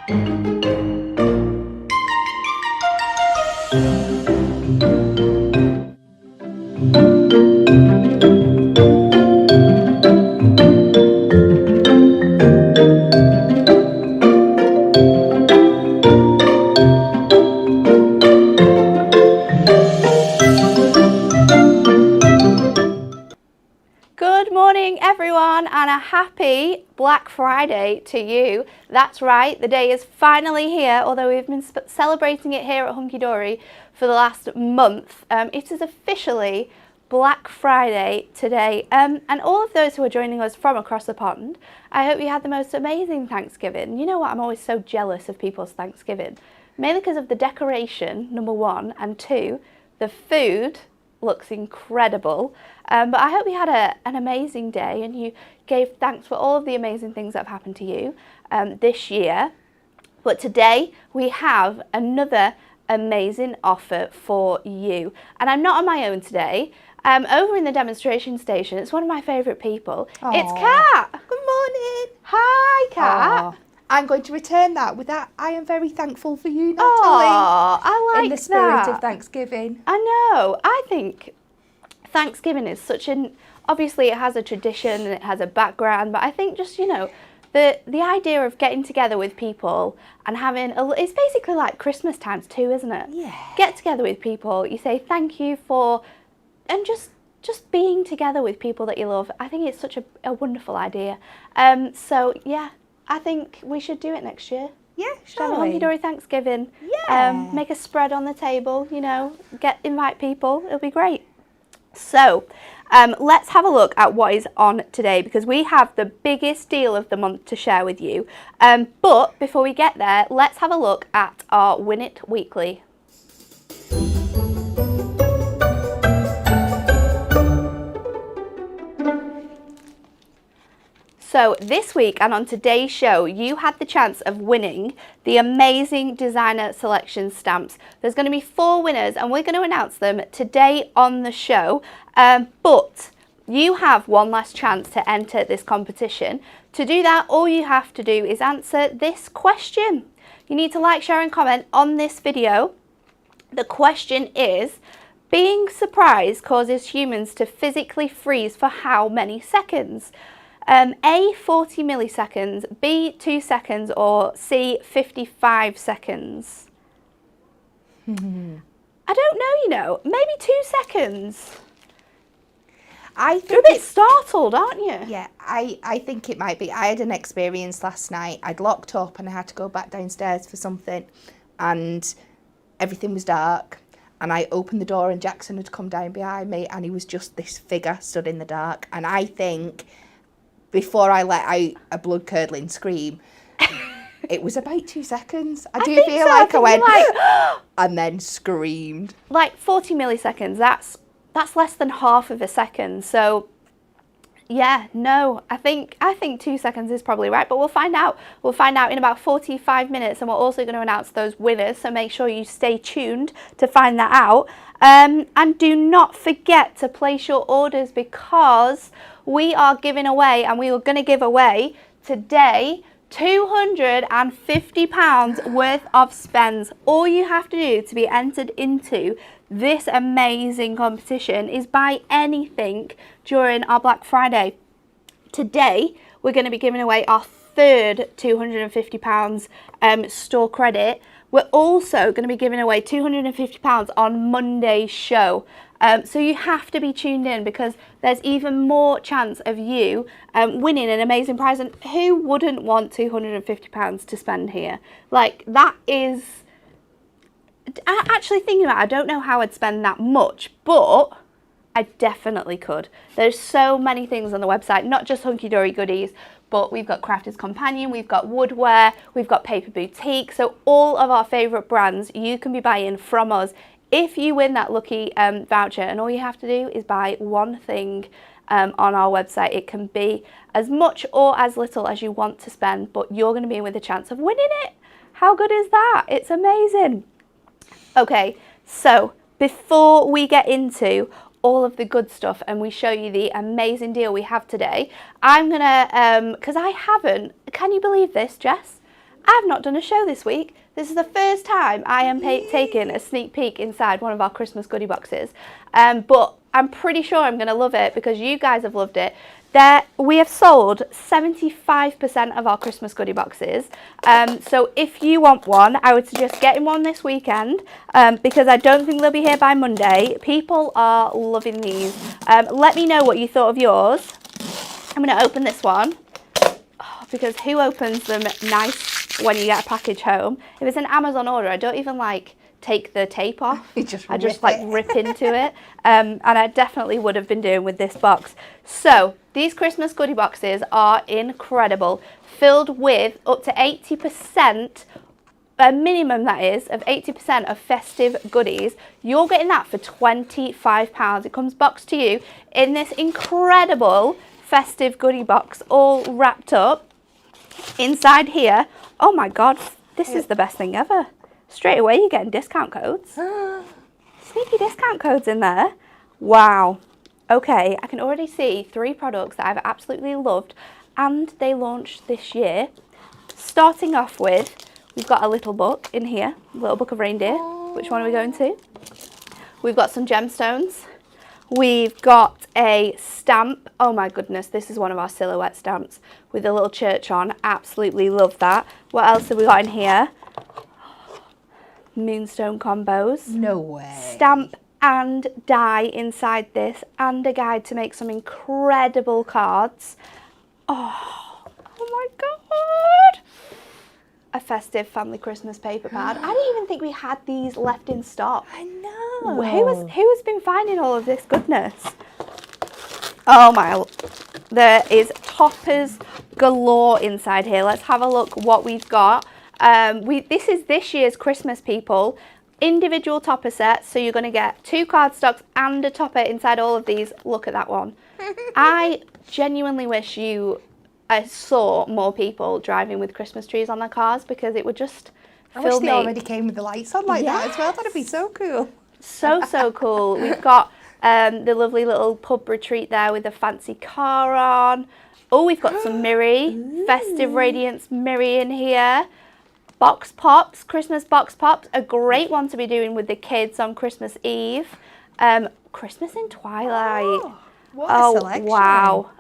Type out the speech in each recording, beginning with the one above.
Good morning everyone, and a happy Black Friday to you. That's right, the day is finally here, although we've been celebrating it here at Hunky Dory for the last month. It is officially Black Friday today, and all of those who are joining us from across the pond, I hope you had the most amazing Thanksgiving. You know what, I'm always so jealous of people's Thanksgiving, mainly because of the decoration, number one, and two, the food looks incredible. But I hope you had an amazing day and you gave thanks for all of the amazing things that have happened to you this year. But today we have another amazing offer for you. And I'm not on my own today. Over in the demonstration station, it's one of my favourite people. Aww. It's Kat. Good morning. Hi, Kat. Aww. I'm going to return that with that. I am very thankful for you, Natalie. Oh, I like that. In the spirit of Thanksgiving. I know. I think Thanksgiving is such obviously it has a tradition and it has a background, but I think just, you know, the idea of getting together with people and having it's basically like Christmas times too, isn't it? Yeah. Get together with people, you say thank you for, and just being together with people that you love. I think it's such a wonderful idea. So yeah, I think we should do it next year. Yeah, Should have a Hunky Dory Thanksgiving. Yeah. Make a spread on the table, you know, invite people. It'll be great. So let's have a look at what is on today, because we have the biggest deal of the month to share with you. But before we get there, let's have a look at our Win It Weekly. So this week and on today's show, you had the chance of winning the amazing designer selection stamps. There's going to be 4 winners and we're going to announce them today on the show. But you have one last chance to enter this competition. To do that, all you have to do is answer this question. You need to like, share and comment on this video. The question is, being surprised causes humans to physically freeze for how many seconds? A, 40 milliseconds, B, 2 seconds, or C, 55 seconds? I don't know, you know, maybe 2 seconds. I think You're a bit startled, aren't you? Yeah, I think it might be. I had an experience last night. I'd locked up and I had to go back downstairs for something and everything was dark. And I opened the door and Jackson had come down behind me and he was just this figure stood in the dark. And I think before I let out a blood-curdling scream, it was about 2 seconds. I do feel like I went and then screamed. Like 40 milliseconds, that's less than half of a second. So yeah, no, I think 2 seconds is probably right, but we'll find out. We'll find out in about 45 minutes, and we're also going to announce those winners, so make sure you stay tuned to find that out. And do not forget to place your orders, because we are giving away, and we are going to give away today, £250 worth of spends. All you have to do to be entered into this amazing competition is buy anything during our Black Friday. Today, we're going to be giving away our third £250 store credit. We're also going to be giving away £250 on Monday's show. So you have to be tuned in, because there's even more chance of you winning an amazing prize. And who wouldn't want £250 to spend here? Like, that is... Actually thinking about it, I don't know how I'd spend that much, but I definitely could. There's so many things on the website, not just Hunky Dory goodies, but we've got Crafter's Companion, we've got Woodwear, we've got Paper Boutique. So all of our favourite brands you can be buying from us if you win that lucky voucher. And all you have to do is buy one thing on our website. It can be as much or as little as you want to spend, but you're going to be in with a chance of winning it. How good is that? It's amazing. Okay, so before we get into all of the good stuff and we show you the amazing deal we have today, I'm gonna, because I haven't, can you believe this, Jess? I've not done a show this week. This is the first time I am taking a sneak peek inside one of our Christmas goodie boxes. But I'm pretty sure I'm going to love it because you guys have loved it. We have sold 75% of our Christmas goodie boxes. So if you want one, I would suggest getting one this weekend because I don't think they'll be here by Monday. People are loving these. Let me know what you thought of yours. I'm going to open this one because who opens them nice when you get a package home? If it's an Amazon order, I don't even take the tape off. I just rip into it. And I definitely would have been doing with this box. So these Christmas goodie boxes are incredible, filled with up to 80%, a minimum that is, of 80% of festive goodies. You're getting that for £25. It comes boxed to you in this incredible festive goodie box, all wrapped up. Inside here, oh my God, this is the best thing ever. Straight away you're getting discount codes. Sneaky discount codes in there. Wow. Okay, I can already see 3 products that I've absolutely loved and they launched this year. Starting off with, we've got a little book in here, a little book of reindeer. Which one are we going to? We've got some gemstones. We've got a stamp. Oh my goodness, this is one of our silhouette stamps with a little church on. Absolutely love that. What else have we got in here? Moonstone combos. No way. Stamp and die inside this, and a guide to make some incredible cards. Oh my God. A festive family Christmas paper pad. I didn't even think we had these left in stock. I know. Who has been finding all of this goodness? Oh my, there is toppers galore inside here. Let's have a look what we've got. This is this year's Christmas, people. Individual topper sets, so you're going to get 2 cardstocks and a topper inside all of these. Look at that one. I genuinely wish I saw more people driving with Christmas trees on their cars because it would just fill me. I wish they already came with the lights on like that as well. That'd be so cool. So cool. We've got the lovely little pub retreat there with a fancy car on. Oh, we've got some Mirri, Festive Radiance Mirri in here. Box pops, Christmas box pops, a great one to be doing with the kids on Christmas Eve. Christmas in Twilight. Oh, what a selection. Wow.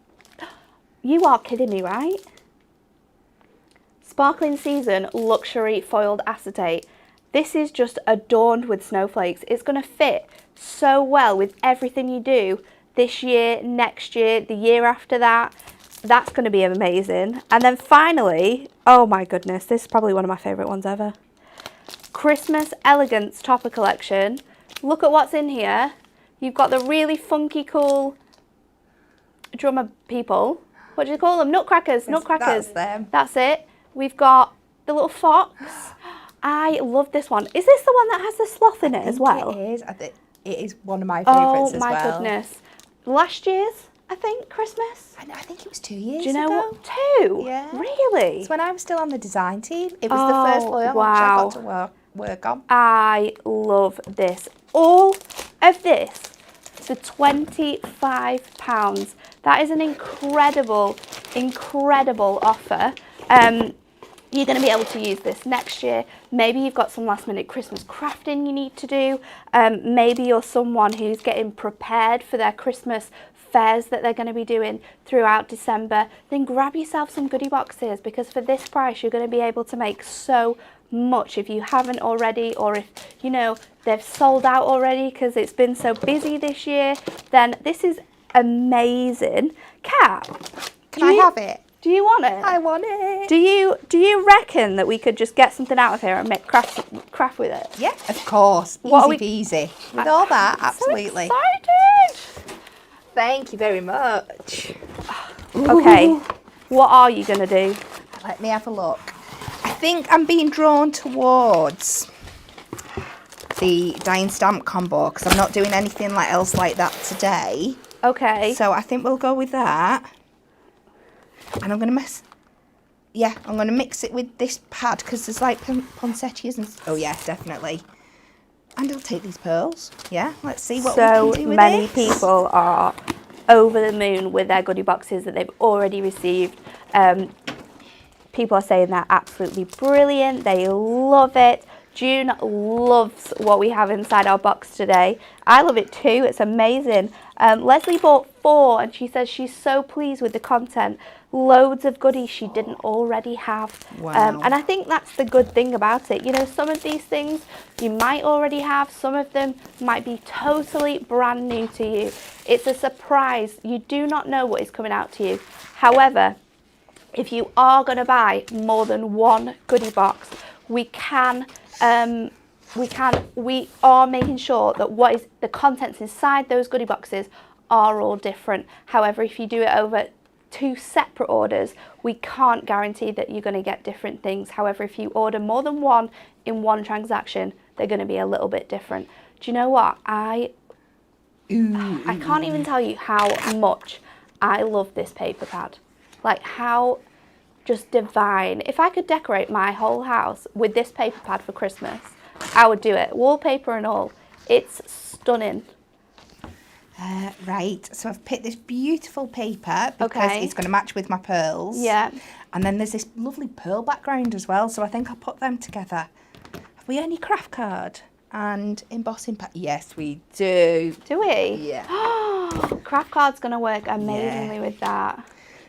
You are kidding me, right? Sparkling Season Luxury Foiled Acetate. This is just adorned with snowflakes. It's going to fit so well with everything you do this year, next year, the year after that. That's going to be amazing. And then finally, oh my goodness, this is probably one of my favourite ones ever. Christmas Elegance Topper Collection. Look at what's in here. You've got the really funky, cool drummer people. What do you call them? Nutcrackers. Nutcrackers. That's them. That's it. We've got the little fox. I love this one. Is this the one that has the sloth in it as well? It is. I think it is one of my favourites as well. Oh my goodness. Last year's, I think, Christmas. I think it was 2 years ago. Do you know what? 2? Yeah. Really? It's when I was still on the design team. It was the first launch I got to work on. I love this. All of this for £25. That is an incredible, incredible offer. You're going to be able to use this next year. Maybe you've got some last minute Christmas crafting you need to do. Maybe you're someone who's getting prepared for their Christmas fairs that they're going to be doing throughout December. Then grab yourself some goodie boxes because for this price you're going to be able to make so much. If you haven't already, or if you know they've sold out already because it's been so busy this year, then this is amazing. Kat, can I have it? Do you want it? I want it. Do you reckon that we could just get something out of here and make craft with it? Yeah, of course. Easy peasy. With all that, absolutely. So excited. Thank you very much. Okay, what are you going to do? Let me have a look. I think I'm being drawn towards the Dying Stamp combo because I'm not doing anything else like that today. Okay. So I think we'll go with that. And I'm going to I'm going to mix it with this pad because there's poinsettias and... Oh, yeah, definitely. And I'll take these pearls. Yeah, let's see what we can do with So many this. people are over the moon with their goodie boxes that they've already received. People are saying they're absolutely brilliant. They love it. June loves what we have inside our box today. I love it too. It's amazing. Leslie bought 4 and she says she's so pleased with the content. Loads of goodies she didn't already have. Wow. And I think that's the good thing about it. You know, some of these things you might already have. Some of them might be totally brand new to you. It's a surprise. You do not know what is coming out to you. However, if you are going to buy more than one goodie box, we are making sure that what is the contents inside those goodie boxes are all different. However, if you do it over 2 separate orders, we can't guarantee that you're going to get different things. However, if you order more than one in one transaction, they're going to be a little bit different. Do you know what? I can't even tell you how much I love this paper pad. Like, how just divine. If I could decorate my whole house with this paper pad for Christmas, I would do it. Wallpaper and all. It's stunning. Right, so I've picked this beautiful paper because it's going to match with my pearls. Yeah. And then there's this lovely pearl background as well, so I think I'll put them together. Have we any craft card and embossing paper? Yes, we do. Do we? Yeah. Craft card's going to work amazingly with that.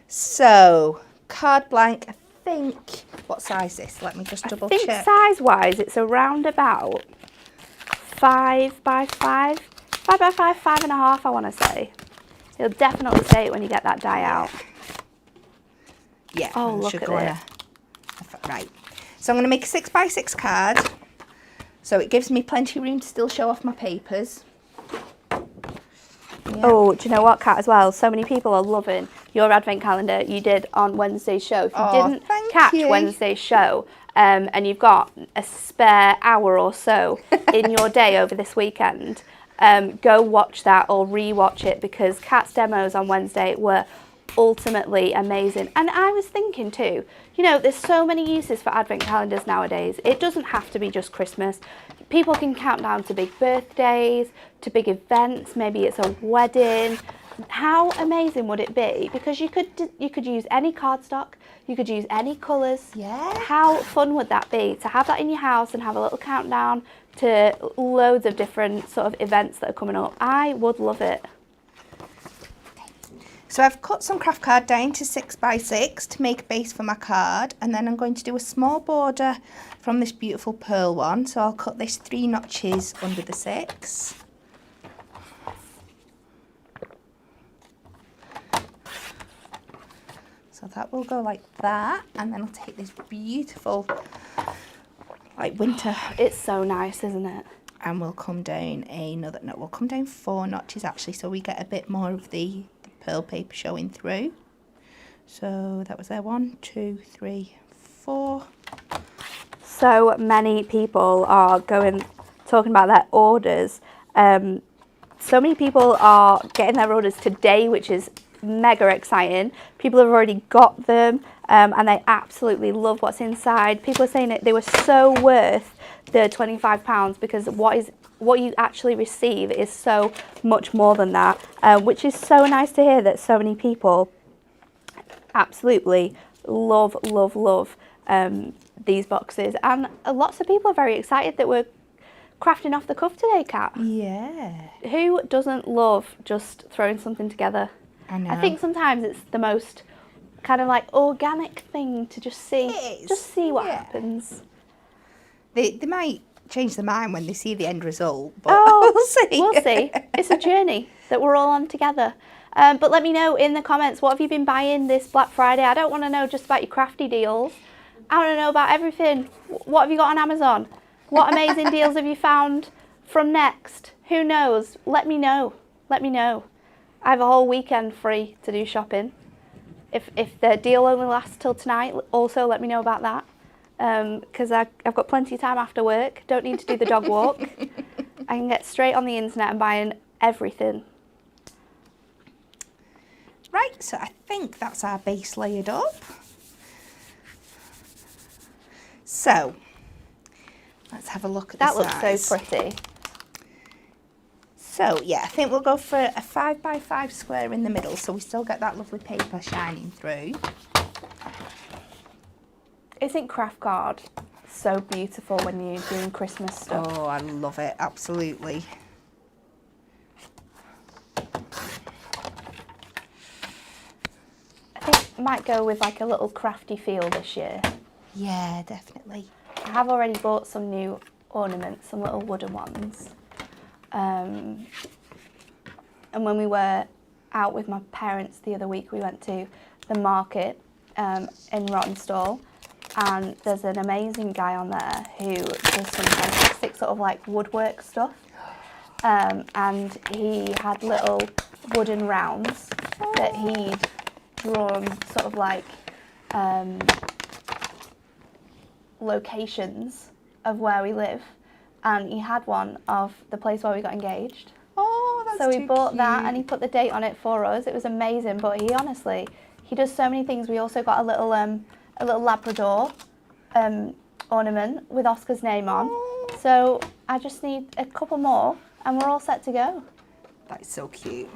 So, card blank, I think, what size is this? Let me just double check. I think size-wise, it's around about 5 by 5. 5 by 5, 5.5, I want to say. You'll definitely say it when you get that die out. Yeah. Oh, look at it. Right. So I'm going to make a 6 by 6 card. So it gives me plenty of room to still show off my papers. Yeah. Oh, do you know what, Kat, as well? So many people are loving your advent calendar you did on Wednesday's show. If you didn't catch Wednesday's show, and you've got a spare hour or so in your day over this weekend, go watch that or re-watch it, because Kat's demos on Wednesday were ultimately amazing. And I was thinking too, you know, there's so many uses for advent calendars nowadays. It doesn't have to be just Christmas. People can count down to big birthdays, to big events. Maybe it's a wedding. How amazing would it be? Because you could use any cardstock, you could use any colours. Yeah. How fun would that be to have that in your house and have a little countdown to loads of different sort of events that are coming up? I would love it. So I've cut some craft card down to 6 by 6 to make a base for my card, and then I'm going to do a small border from this beautiful pearl one. So I'll cut this 3 notches under the 6. So that will go like that, and then I'll take this beautiful, like, winter. It's so nice, isn't it? And we'll come down we'll come down 4 notches actually, so we get a bit more of the pearl paper showing through. So that was there, 1, 2, 3, 4. So many people are talking about their orders. So many people are getting their orders today, which is mega exciting. People have already got them, and they absolutely love what's inside. People are saying that they were so worth the £25, because what you actually receive is so much more than that, which is so nice to hear that so many people absolutely love these boxes. And lots of people are very excited that we're crafting off the cuff today, Kat. Yeah. Who doesn't love just throwing something together? I know. I think sometimes it's the most kind of like organic thing to just see what happens. They might change their mind when they see the end result, but we'll see. We'll see. It's a journey that we're all on together. But let me know in the comments, what have you been buying this Black Friday? I don't want to know just about your crafty deals. I want to know about everything. What have you got on Amazon? What amazing deals have you found from Next? Who knows? Let me know. Let me know. I have a whole weekend free to do shopping. If the deal only lasts till tonight, also let me know about that. Because I've got plenty of time after work. Don't need to do the dog walk. I can get straight on the internet and buying everything. Right, so I think that's our base layered up. So let's have a look at that the size. That looks so pretty. So yeah, I think we'll go for a 5 by 5 square in the middle, so we still get that lovely paper shining through. Isn't craft card so beautiful when you're doing Christmas stuff? Oh, I love it, absolutely. I think I might go with like a little crafty feel this year. Yeah, definitely. I have already bought some new ornaments, some little wooden ones. And when we were out with my parents the other week, we went to the market in Rottenstall, and there's an amazing guy on there who does some fantastic sort of like woodwork stuff. And he had little wooden rounds that he'd drawn sort of like locations of where we live, and he had one of the place where we got engaged. Oh, that's so we too bought cute. that, and he put the date on it for us. It was amazing. But he honestly, he does so many things. We also got a little Labrador ornament with Oscar's name on. Oh. So I just need a couple more, and we're all set to go. That's so cute.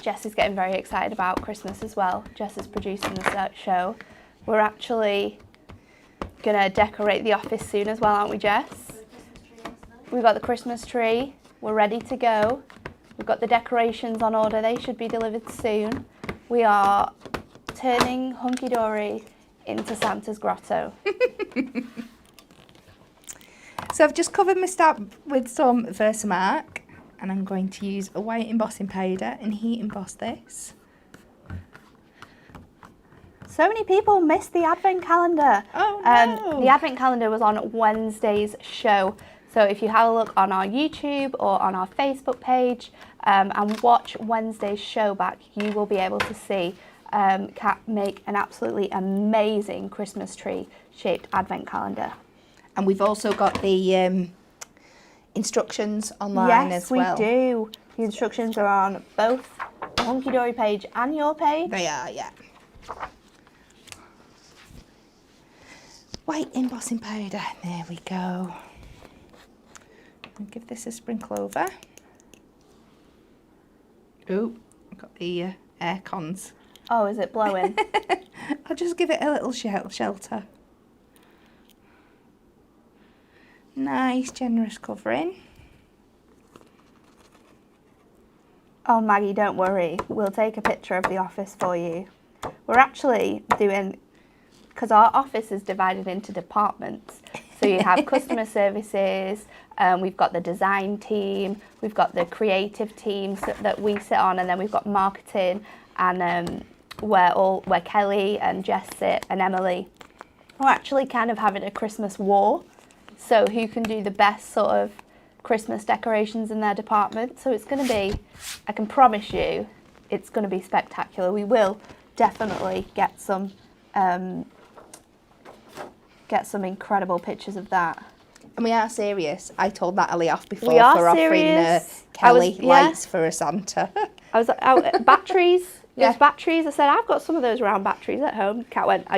Jess is getting very excited about Christmas as well. Jess is producing the show. We're actually gonna decorate the office soon as well, aren't we, Jess? We've got the Christmas tree. We're ready to go. We've got the decorations on order. They should be delivered soon. We are turning Hunky Dory into Santa's grotto. So I've just covered my stamp with some Versamark, and I'm going to use a white embossing powder and heat emboss this. So many people missed the advent calendar. Oh no! The advent calendar was on Wednesday's show. So if you have a look on our YouTube or on our Facebook page and watch Wednesday's show back, you will be able to see Kat make an absolutely amazing Christmas tree shaped advent calendar. And we've also got the instructions online as well. Yes, we do. The instructions are on both the Hunky Dory page and your page. They are, yeah. White embossing powder. There we go. I'll give this a sprinkle over. Oh, I've got the air cons. Oh, is it blowing? I'll just give it a little shelter. Nice, generous covering. Oh, Maggie, don't worry. We'll take a picture of the office for you. We're actually doing, because our office is divided into departments. So you have customer services, we've got the design team, we've got the creative teams that we sit on, and then we've got marketing, and where Kelly and Jess sit, and Emily. We're actually kind of having a Christmas war. So who can do the best sort of Christmas decorations in their department? So it's going to be, I can promise you, it's going to be spectacular. We will definitely get some incredible pictures of that. And we are serious. I told Natalie off before We are for offering serious. Kelly lights for a Santa. I was like, batteries. Yeah. There's batteries. I said, I've got some of those round batteries at home. Kat went,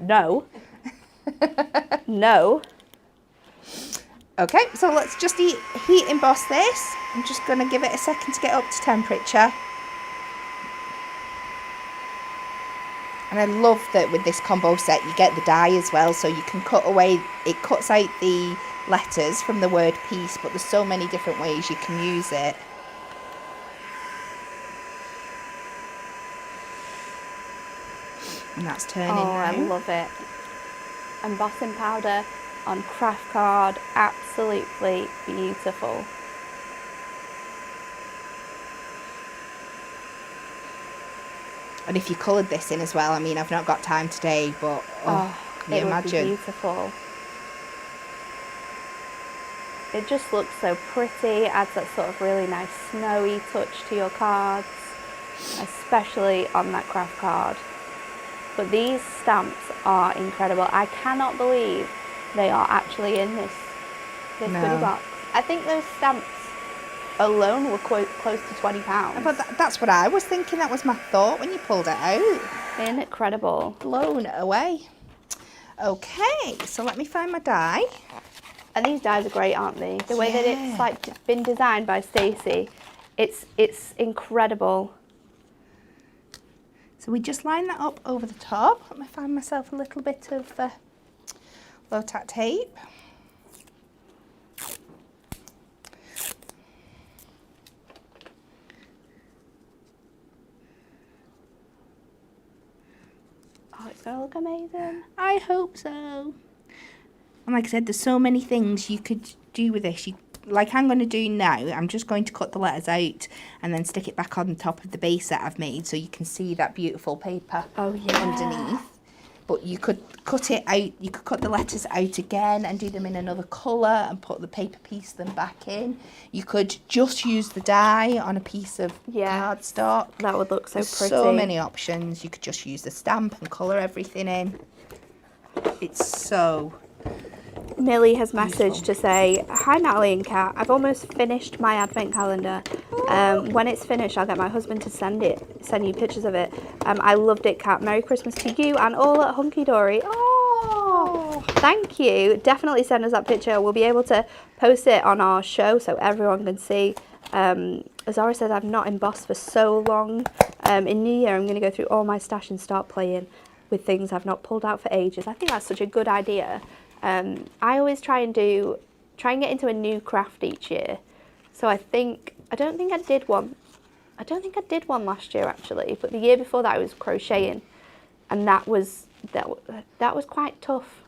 no. No. Okay, so let's just heat emboss this. I'm just going to give it a second to get up to temperature. And I love that with this combo set you get the die as well, so you can cut away, it cuts out the letters from the word peace, but there's so many different ways you can use it. And that's turning now. I love it. Embossing powder on craft card, absolutely beautiful. And if you coloured this in as well, I mean, I've not got time today, but can you it imagine? Would be beautiful. It just looks so pretty, adds that sort of really nice snowy touch to your cards, especially on that craft card. But these stamps are incredible. I cannot believe they are actually in this goodie box. I think those stamps alone were close to £20. But that's what I was thinking. That was my thought when you pulled it out. Incredible. Blown away. Okay, so let me find my die. And these dies are great, aren't they? The way that it's like been designed by Stacey, it's incredible. So we just line that up over the top. Let me find myself a little bit of low tack tape. Oh, it's going to look amazing. I hope so. And like I said, there's so many things you could do with this. Like I'm going to do now, I'm just going to cut the letters out and then stick it back on top of the base that I've made so you can see that beautiful paper underneath. But you could cut it out, you could cut the letters out again and do them in another colour and put the paper piece them back in. You could just use the die on a piece of cardstock. That would look so pretty. So many options. You could just use the stamp and colour everything in. It's so... Millie has messaged to say, hi Natalie and Kat, I've almost finished my advent calendar. When it's finished, I'll get my husband to send you pictures of it. I loved it, Kat. Merry Christmas to you and all at Hunky Dory. Oh, thank you. Definitely send us that picture. We'll be able to post it on our show so everyone can see. As Zara said, I've not embossed for so long. In New Year, I'm going to go through all my stash and start playing with things I've not pulled out for ages. I think that's such a good idea. I always try and get into a new craft each year. So I don't think I did one last year actually, but the year before that I was crocheting, and that was quite tough.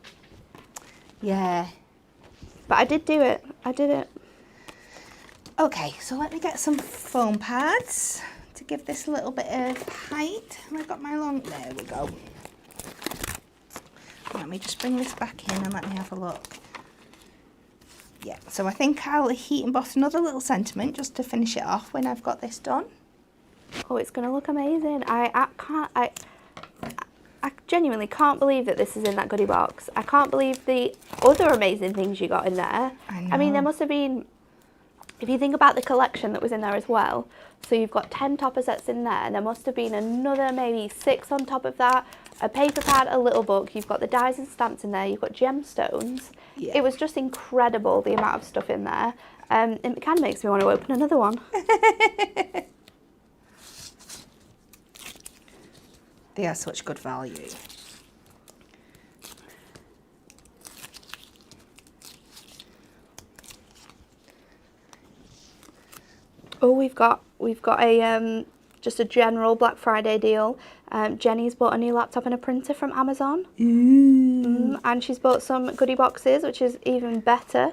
Yeah. But I did do it. I did it. Okay, so let me get some foam pads to give this a little bit of height. Have I got my long... There we go. Let me just bring this back in and let me have a look. Yeah, so I think I'll heat emboss another little sentiment just to finish it off when I've got this done. Oh, it's going to look amazing. I genuinely can't believe that this is in that goodie box. I can't believe the other amazing things you got in there. I mean, there must have been, if you think about the collection that was in there as well, so you've got 10 topper sets in there, there must have been another maybe 6 on top of that, a paper pad, a little book, you've got the dies and stamps in there, you've got gemstones. Yeah. It was just incredible, the amount of stuff in there. It kind of makes me want to open another one. They are such good value. Oh, we've got a just a general Black Friday deal. Jenny's bought a new laptop and a printer from Amazon. And she's bought some goodie boxes, which is even better.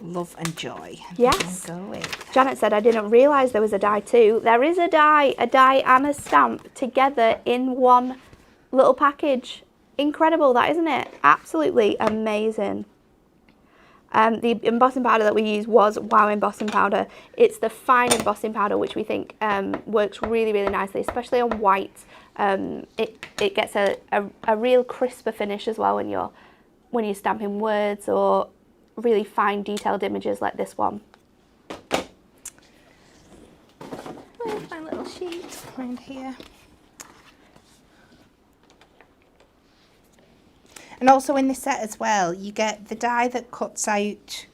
Love and joy. Yes. Janet said, I didn't realise there was a die too. There is a die and a stamp together in one little package. Incredible, that, isn't it? Absolutely amazing. The embossing powder that we use was Wow embossing powder. It's the fine embossing powder, which we think works really, really nicely, especially on white. It gets a real crisper finish as well when you're stamping words or really fine detailed images like this one. Where's my little sheet? Right here. And also in this set as well, you get the die that cuts out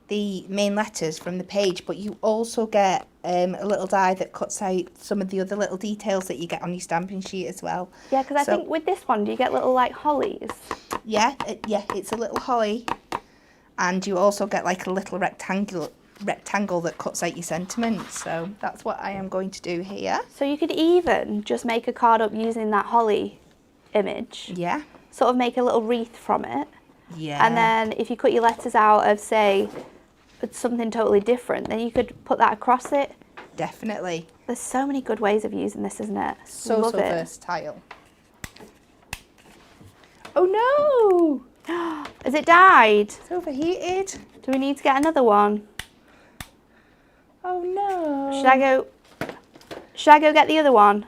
the main letters from the page, but you also get a little die that cuts out some of the other little details that you get on your stamping sheet as well. Yeah, because I think with this one, do you get little like hollies? Yeah, it's a little holly, and you also get like a little rectangle that cuts out your sentiments. So that's what I am going to do here. So you could even just make a card up using that holly image. Yeah. Sort of make a little wreath from it. Yeah. And then if you cut your letters out of, say, something totally different, then you could put that across it. Definitely. There's so many good ways of using this, isn't it? So versatile. Oh no! Has it died? It's overheated. Do we need to get another one? Oh no. Should I go get the other one?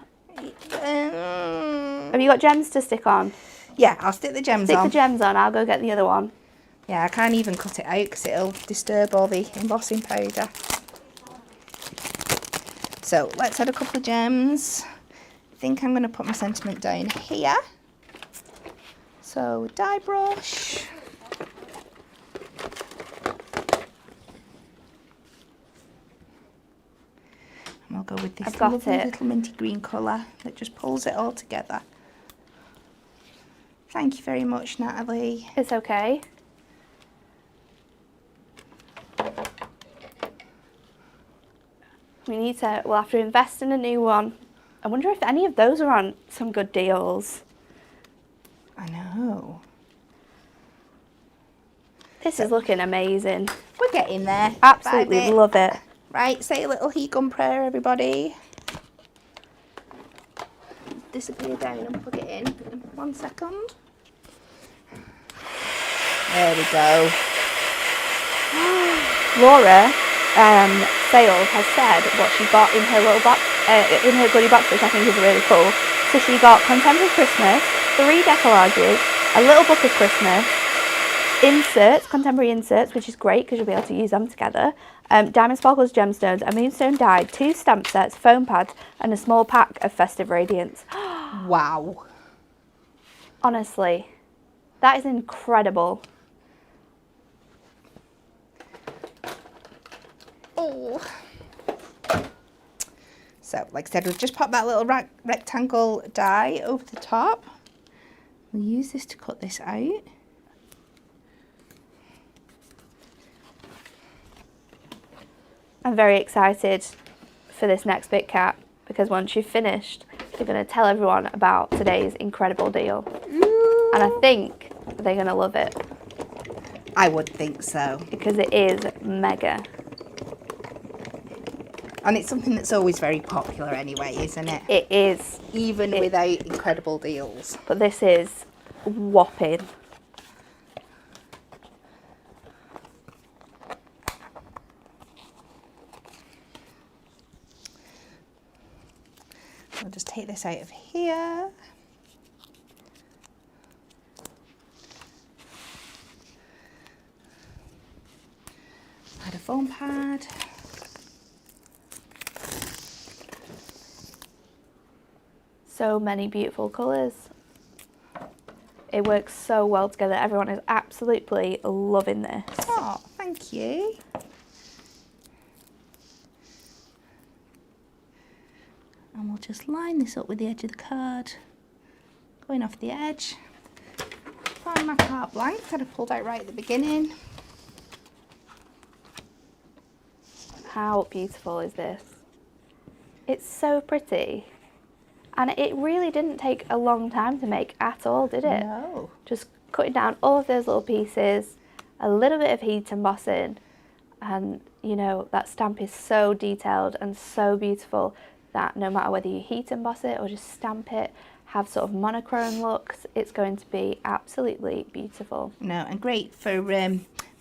Have you got gems to stick on? Yeah, I'll stick the gems on. Stick the gems on, I'll go get the other one. Yeah, I can't even cut it out because it'll disturb all the embossing powder. So let's add a couple of gems. I think I'm going to put my sentiment down here. So die brush. And we'll go with this I've got lovely it. little minty green colour that just pulls it all together. Thank you very much, Natalie. It's okay. We'll have to invest in a new one. I wonder if any of those are on some good deals. I know. This is looking amazing. We're getting there. Absolutely Bye, love it. Right, say a little heat gun prayer, everybody. Disappear down and plug it in. 1 second. There we go. Laura Sales has said what she got in her little box, in her goodie box, which I think is really cool. So she got Contemporary Christmas, 3 decolages, a little book of Christmas, inserts, contemporary inserts, which is great because you'll be able to use them together, diamond sparkles, gemstones, a moonstone die, 2 stamp sets, foam pads, and a small pack of festive radiance. Wow. Honestly, that is incredible. Oh. So, like I said, we've just popped that little rectangle die over the top. We'll use this to cut this out. I'm very excited for this next bit, Kat, because once you've finished, you're going to tell everyone about today's incredible deal. Ooh. And I think they're going to love it. I would think so. Because it is mega. And it's something that's always very popular anyway, isn't it? It is. Even without incredible deals. But this is whopping. I'll just take this out of here. Add a foam pad. So many beautiful colours. It works so well together. Everyone is absolutely loving this. Oh, thank you. And we'll just line this up with the edge of the card. Going off the edge. Find my carte blank that I pulled out right at the beginning. How beautiful is this? It's so pretty. And it really didn't take a long time to make at all, did it? No. Just cutting down all of those little pieces, a little bit of heat embossing, and you know, that stamp is so detailed and so beautiful that no matter whether you heat emboss it or just stamp it, have sort of monochrome looks, it's going to be absolutely beautiful. No, and great for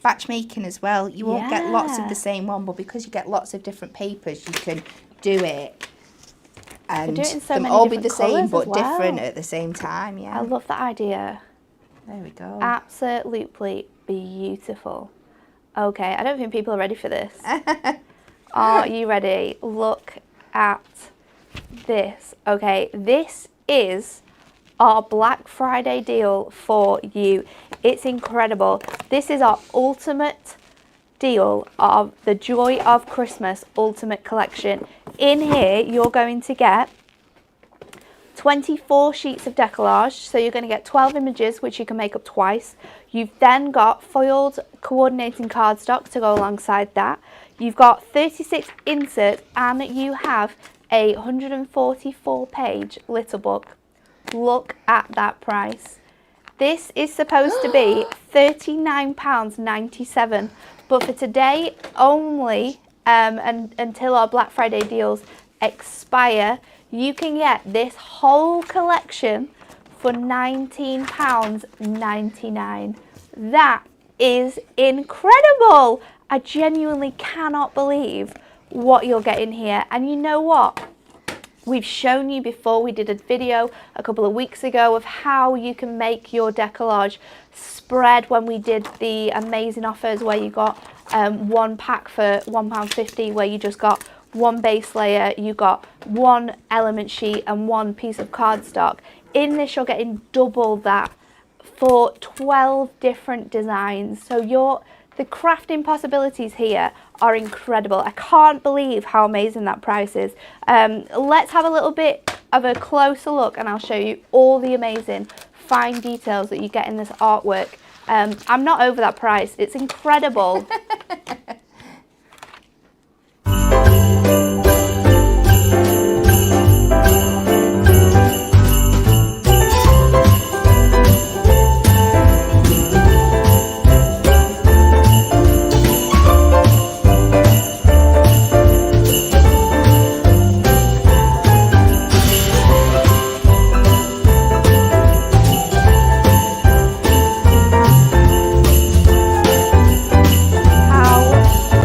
batch making as well. You won't get lots of the same one, but because you get lots of different papers, you can do it and do it in so them many all be the different same colours but as well. different at the same time. Yeah, I love that idea. there we go. Absolutely beautiful. Okay, I don't think people are ready for this. Are you ready? Look at this. Okay, this is our Black Friday deal for you. It's incredible. This is our ultimate deal of the Joy of Christmas Ultimate Collection. In here, you're going to get 24 sheets of decollage, so you're going to get 12 images, which you can make up twice. You've then got foiled coordinating cardstock to go alongside that. You've got 36 inserts, and you have a 144-page little book. Look at that price. This is supposed to be £39.97, but for today only, and until our Black Friday deals expire, you can get this whole collection for £19.99. That is incredible. I genuinely cannot believe what you're getting here. And you know what? We've shown you before. We did a video a couple of weeks ago of how you can make your decollage spread when we did the amazing offers where you got one pack for £1.50, where you just got one base layer, you got one element sheet and one piece of cardstock. In this, you're getting double that for 12 different designs. So The crafting possibilities here are incredible. I can't believe how amazing that price is. Let's have a little bit of a closer look and I'll show you all the amazing fine details that you get in this artwork. I'm not over that price. It's incredible.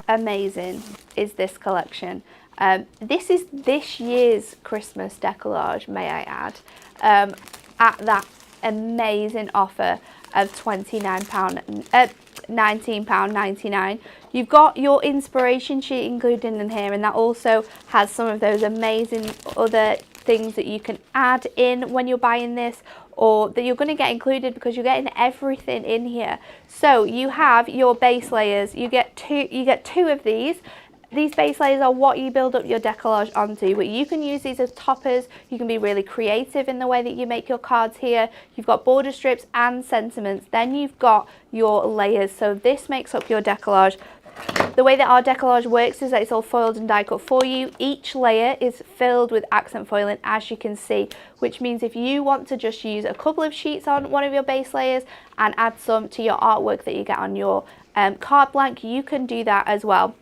Amazing is this collection. This is this year's Christmas decollage, may I add, at that amazing offer of £19.99. You've got your inspiration sheet included in here, and that also has some of those amazing other things that you can add in when you're buying this, or that you're going to get included because you're getting everything in here. So you have your base layers. You get two of these. These base layers are what you build up your decollage onto, but you can use these as toppers. You can be really creative in the way that you make your cards here. You've got border strips and sentiments. Then you've got your layers. So this makes up your decollage. The way that our decollage works is that it's all foiled and die cut for you. Each layer is filled with accent foiling, as you can see, which means if you want to just use a couple of sheets on one of your base layers and add some to your artwork that you get on your card blank, you can do that as well.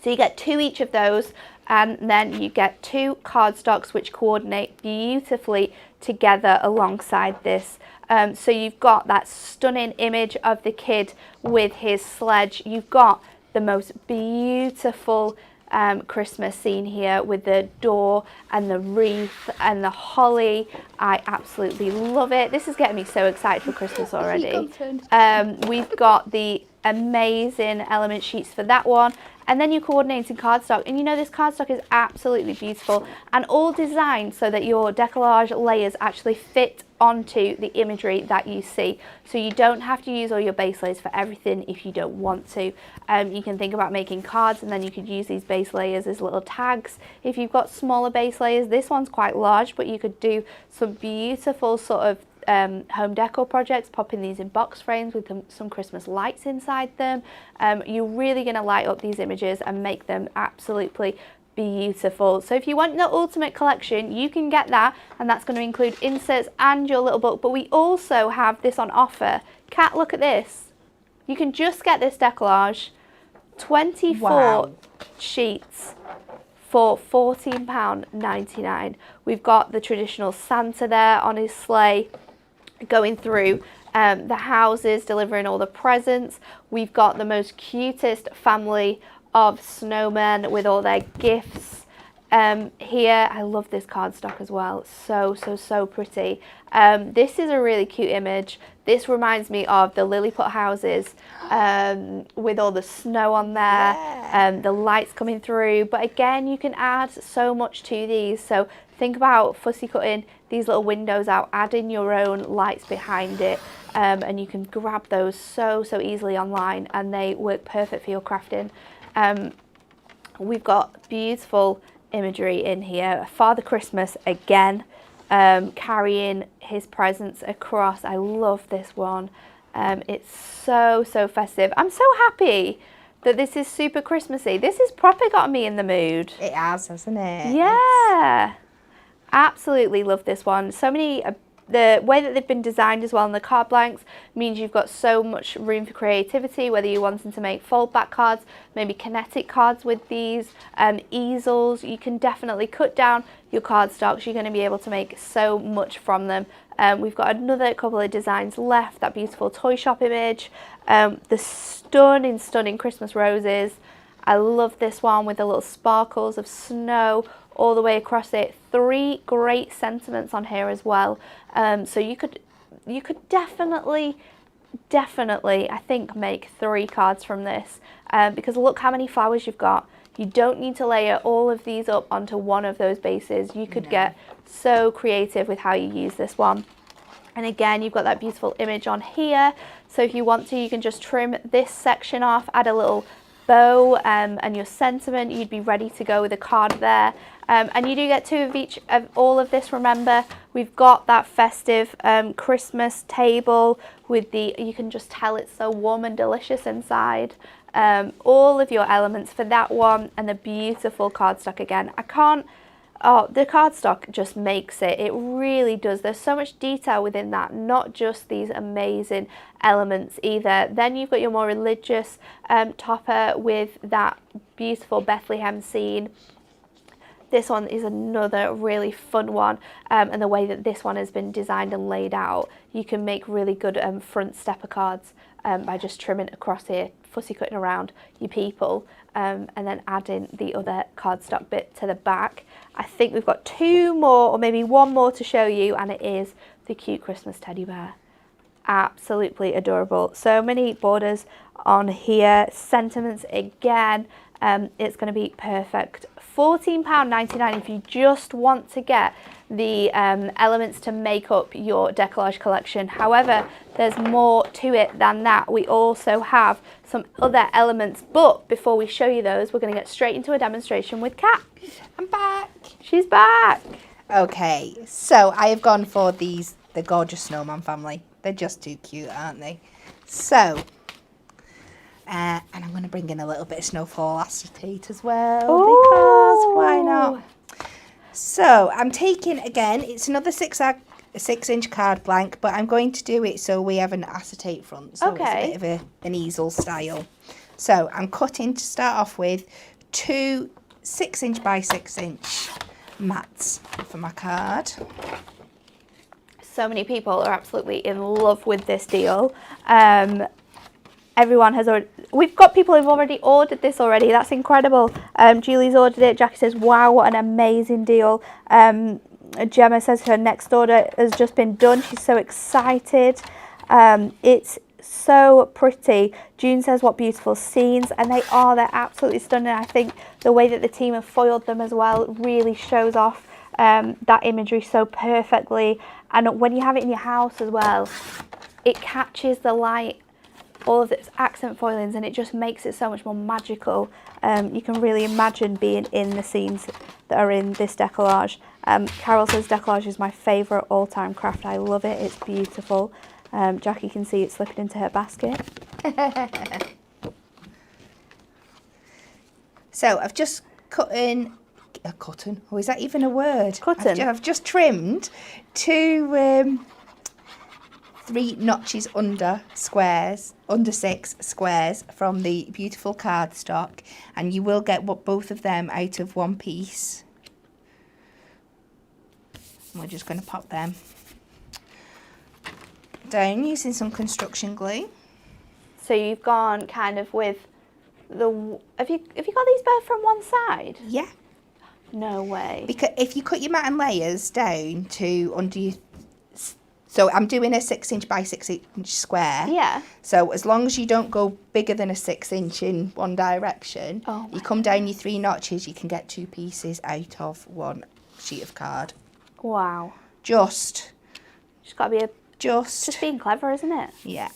So you get two each of those, and then you get two cardstocks which coordinate beautifully together alongside this. So you've got that stunning image of the kid with his sledge. You've got the most beautiful Christmas scene here with the door and the wreath and the holly. I absolutely love it. This is getting me so excited for Christmas already. We've got the amazing element sheets for that one, and then your coordinating cardstock, and you know this cardstock is absolutely beautiful and all designed so that your decollage layers actually fit onto the imagery that you see, so you don't have to use all your base layers for everything if you don't want to. You can think about making cards, and then you could use these base layers as little tags if you've got smaller base layers. This one's quite large, but you could do some beautiful sort of home decor projects, popping these in box frames with some Christmas lights inside them. You're really going to light up these images and make them absolutely beautiful. So if you want the ultimate collection, you can get that, and that's going to include inserts and your little book. But we also have this on offer. Kat, look at this. You can just get this decollage, 24 sheets for £14.99. We've got the traditional Santa there on his sleigh, going through the houses, delivering all the presents. We've got the most cutest family of snowmen with all their gifts here. I love this cardstock as well. So pretty. This is a really cute image. This reminds me of the Lilliput houses with all the snow on there, the lights coming through. But again, you can add so much to these. So think about fussy cutting these little windows out, adding your own lights behind it, and you can grab those so easily online, and they work perfect for your crafting. We've got beautiful imagery in here. Father Christmas again, carrying his presents across. I love this one. It's so festive. I'm so happy that this is super Christmassy. This has proper got me in the mood. It has, hasn't it? Yeah. Absolutely love this one. So many, the way that they've been designed as well, and the card blanks means you've got so much room for creativity, whether you're wanting to make fold back cards, maybe kinetic cards with these, easels. You can definitely cut down your cardstocks. You're going to be able to make so much from them. We've got another couple of designs left, that beautiful toy shop image, the stunning Christmas roses. I love this one with the little sparkles of snow all the way across it. 3 great sentiments on here as well. So you could definitely I think make 3 cards from this, because look how many flowers you've got. You don't need to layer all of these up onto one of those bases. You could get so creative with how you use this one. And again, you've got that beautiful image on here. So if you want to, you can just trim this section off, add a little bow and your sentiment. You'd be ready to go with a card there. And you do get 2 of each of all of this. Remember, we've got that festive Christmas table with you can just tell it's so warm and delicious inside. All of your elements for that one, and the beautiful cardstock again. The cardstock just makes it. It really does. There's so much detail within that, not just these amazing elements either. Then you've got your more religious topper with that beautiful Bethlehem scene. This one is another really fun one, and the way that this one has been designed and laid out, you can make really good front stepper cards by just trimming across here, fussy cutting around your people, and then adding the other cardstock bit to the back. I think we've got 2 more, or maybe 1 more to show you, and it is the cute Christmas teddy bear. Absolutely adorable. So many borders on here, sentiments again. It's going to be perfect. £14.99 if you just want to get the elements to make up your decollage collection. However, there's more to it than that. We also have some other elements, but before we show you those, we're going to get straight into a demonstration with Kat. I'm back. She's back. Okay, so I have gone for the gorgeous snowman family. They're just too cute, aren't they? So, and I'm going to bring in a little bit of snowfall acetate as well, because why not? So I'm taking, again, it's another 6-inch card blank, but I'm going to do it so we have an acetate front, so it's a bit of an easel style. So I'm cutting, to start off with, 2 6-inch by 6-inch mats for my card. So many people are absolutely in love with this deal. Everyone has already, we've got people who've already ordered this already. That's incredible. Julie's ordered it. Jackie says, wow, what an amazing deal. Gemma says her next order has just been done. She's so excited. It's so pretty. June says, what beautiful scenes. And they're absolutely stunning. I think the way that the team have foiled them as well really shows off that imagery so perfectly. And when you have it in your house as well, it catches the light, all of its accent foilings, and it just makes it so much more magical. You can really imagine being in the scenes that are in this decollage. Carol says decollage is my favourite all-time craft. I love it. It's beautiful. Jackie can see it slipping into her basket. So I've just oh, is that even a word? I've just trimmed 2 3 notches under 6 squares from the beautiful cardstock, and you will get both of them out of one piece. And we're just going to pop them down using some construction glue. So you've gone kind of with the, have you got these both from one side? Yeah. No way. Because if you cut your mat and layers down to under your, so I'm doing a 6-inch by 6-inch square. Yeah. So as long as you don't go bigger than a 6-inch in one direction, you come down your 3 notches, you can get 2 pieces out of one sheet of card. Wow. Just got to be just being clever, isn't it? Yeah.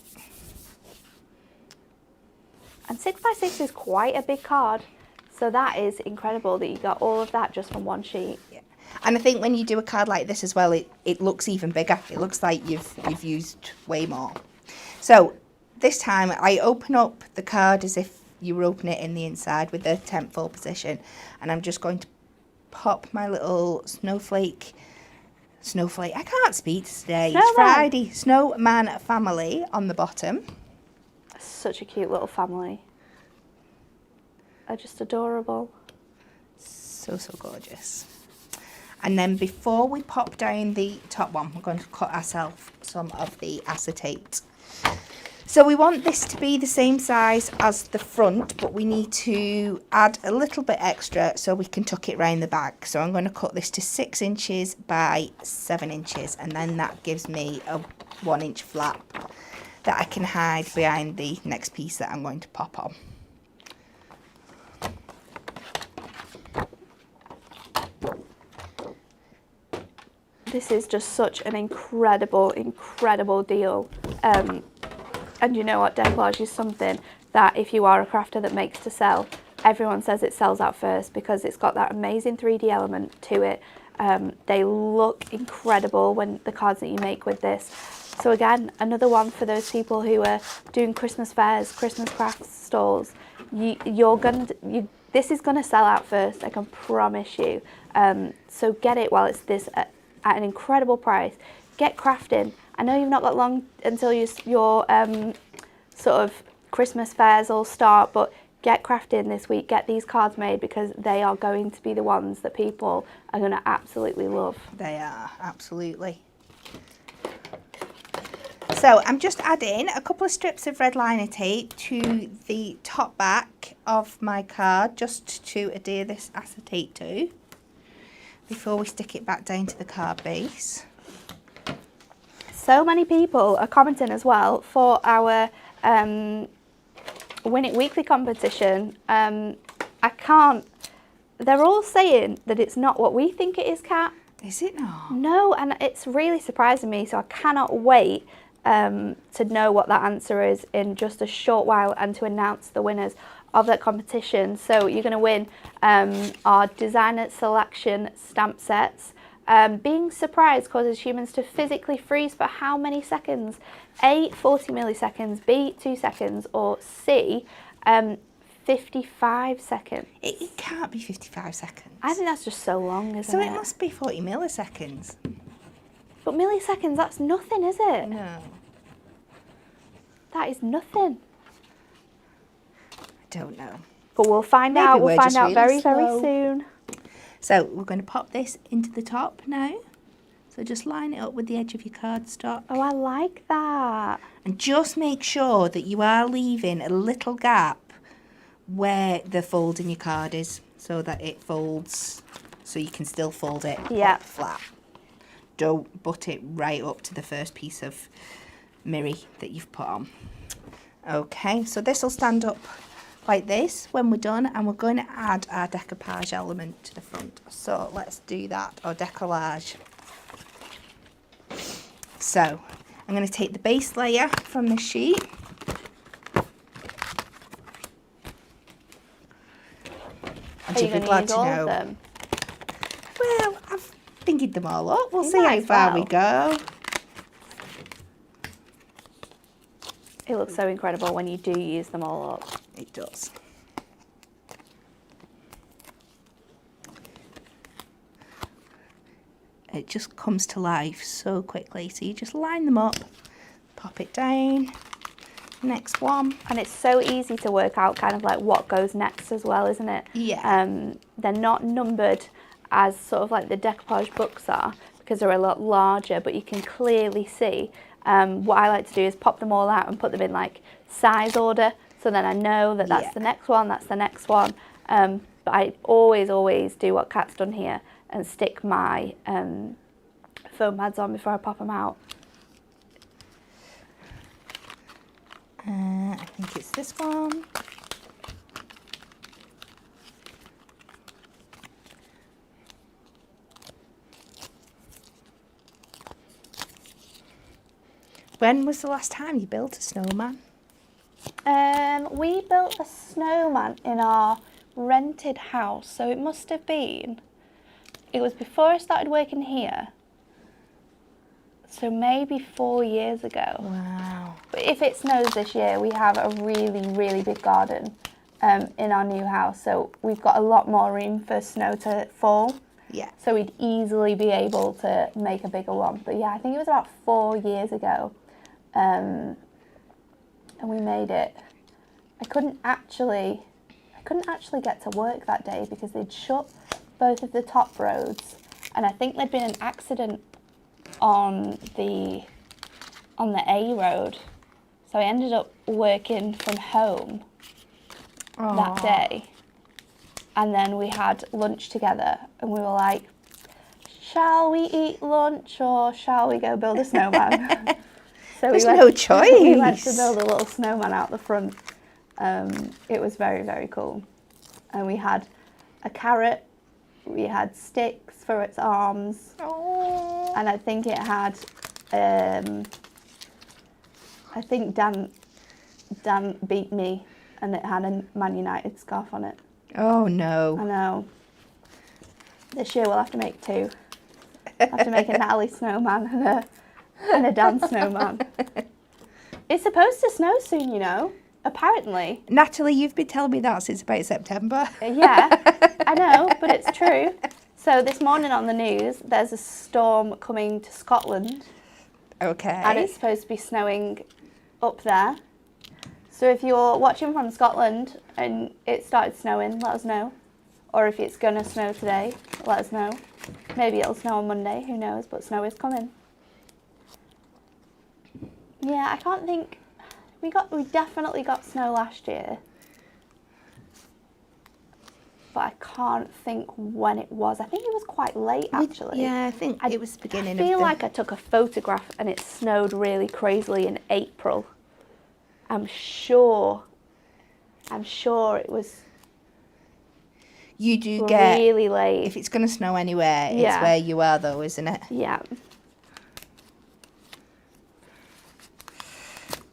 And 6x6 is quite a big card, so that is incredible that you got all of that just from one sheet. Yeah. And I think when you do a card like this as well, it looks even bigger. It looks like you've used way more. So this time I open up the card as if you were opening it in the inside with the 10th full position, and I'm just going to pop my little snowflake, I can't speak today, it's Friday, snowman family on the bottom. Such a cute little family. They're just adorable. So gorgeous. And then before we pop down the top one, we're going to cut ourselves some of the acetate. So we want this to be the same size as the front, but we need to add a little bit extra so we can tuck it round the back. So I'm going to cut this to 6 inches by 7 inches, and then that gives me a 1-inch flap that I can hide behind the next piece that I'm going to pop on. This is just such an incredible deal. And you know what, decoupage is something that if you are a crafter that makes to sell, everyone says it sells out first because it's got that amazing 3D element to it. They look incredible when the cards that you make with this. So again, another one for those people who are doing Christmas fairs, Christmas crafts stalls. This is gonna sell out first, I can promise you. So get it while it's this at an incredible price. Get crafting. I know you've not got long until your sort of Christmas fairs all start, but get crafting this week. Get these cards made because they are going to be the ones that people are going to absolutely love. They are, absolutely. So I'm just adding a couple of strips of red liner tape to the top back of my card just to adhere this acetate to before we stick it back down to the card base. So many people are commenting as well for our Win It Weekly competition. They're all saying that it's not what we think it is, Kat. Is it not? No, and it's really surprising me, so I cannot wait to know what that answer is in just a short while and to announce the winners of that competition. So you're going to win our designer selection stamp sets. Being surprised causes humans to physically freeze for how many seconds? A, 40 milliseconds, B, 2 seconds, or C, 55 seconds. It can't be 55 seconds. I think that's just so long, isn't it? So it must be 40 milliseconds. But milliseconds, that's nothing, is it? No. That is nothing. I don't know. But we'll find Maybe out. we're We'll find just out really very, slow. very soon. So we're going to pop this into the top now. So just line it up with the edge of your cardstock. Oh, I like that. And just make sure that you are leaving a little gap where the fold in your card is so that it folds so you can still fold it up flat. Don't butt it right up to the first piece of mirror that you've put on. Okay, so this will stand up like this when we're done, and we're going to add our decoupage element to the front. So let's do that, or decollage. So I'm going to take the base layer from the sheet and Are you you'll be going glad to use to all know. of them? Well, I've fingered them all up. We'll You see might how as far well. we go. It looks so incredible when you do use them all up. It does. It just comes to life so quickly. So you just line them up, pop it down, next one. And it's so easy to work out kind of like what goes next as well, isn't it? Yeah. They're not numbered as sort of like the decoupage books are because they're a lot larger, but you can clearly see. What I like to do is pop them all out and put them in like size order, so then I know that that's the next one, that's the next one. But I always do what Kat's done here and stick my foam pads on before I pop them out. I think it's this one. When was the last time you built a snowman? We built a snowman in our rented house, so it must have been, it was before I started working here, so maybe 4 years ago. Wow. But if it snows this year, we have a really big garden in our new house, so we've got a lot more room for snow to fall. Yeah. So we'd easily be able to make a bigger one. But yeah, I think it was about 4 years ago. And we made it. I couldn't actually get to work that day because they'd shut both of the top roads, and I think there'd been an accident on the A road. So I ended up working from home that day. And then we had lunch together and we were like, shall we eat lunch or shall we go build a snowman? So There's no choice. We went to build a little snowman out the front. It was very cool. And we had a carrot We had sticks for its arms. Oh. And I think it had, I think Dan beat me, and it had a Man United scarf on it. Oh no. I know. This year we'll have to make 2. I'll have to make a Natalie snowman and a Dan snowman. It's supposed to snow soon, you know, apparently. Natalie, you've been telling me that since about September. Yeah, I know, but it's true. So this morning on the news, there's a storm coming to Scotland. Okay. And it's supposed to be snowing up there. So if you're watching from Scotland and it started snowing, let us know. Or if it's going to snow today, let us know. Maybe it'll snow on Monday, who knows, but snow is coming. Yeah, I can't think. We definitely got snow last year. But I can't think when it was. I think it was quite late, actually. Yeah, I think it was the beginning I feel like I took a photograph and it snowed really crazily in April. I'm sure it was You do get... really late. If it's going to snow anywhere, it's Yeah. where you are, though, isn't it? Yeah.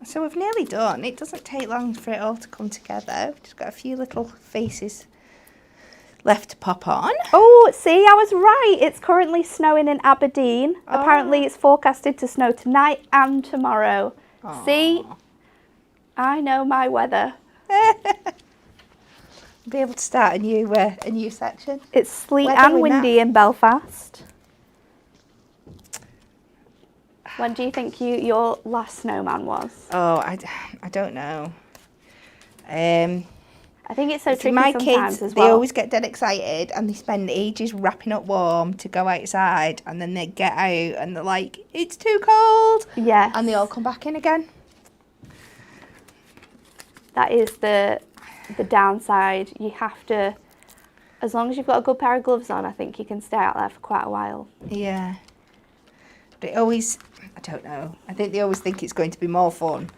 So we've nearly done. It doesn't take long for it all to come together. We've just got a few little faces left to pop on. Oh, see, I was right. It's currently snowing in Aberdeen. Apparently it's forecasted to snow tonight and tomorrow. Aww. See, I know my weather. Be able to start a new section. It's sleet Weather and in windy in Belfast. When do you think your last snowman was? Oh, I don't know. I think it's so tricky my sometimes kids, as well. they always get dead excited and they spend ages wrapping up warm to go outside, and then they get out and they're like, it's too cold. Yes. And they all come back in again. That is the downside. You have to, as long as you've got a good pair of gloves on, I think you can stay out there for quite a while. Yeah. But it always, I don't know. I think they always think it's going to be more fun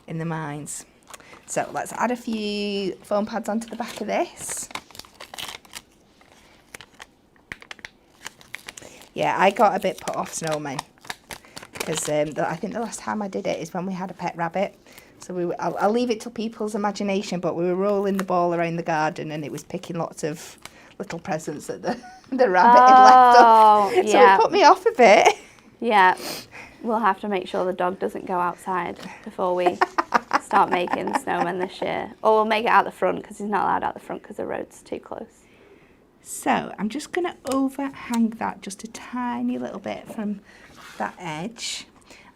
in their minds. So let's add a few foam pads onto the back of this. Yeah, I got a bit put off snowmen because I think the last time I did it is when we had a pet rabbit. So I'll leave it to people's imagination, but we were rolling the ball around the garden and it was picking lots of little presents that the rabbit had left off. So yeah. it put me off a bit. Yeah, we'll have to make sure the dog doesn't go outside before we start making the snowmen this year. Or we'll make it out the front because he's not allowed out the front because the road's too close. So I'm just going to overhang that just a tiny little bit from that edge.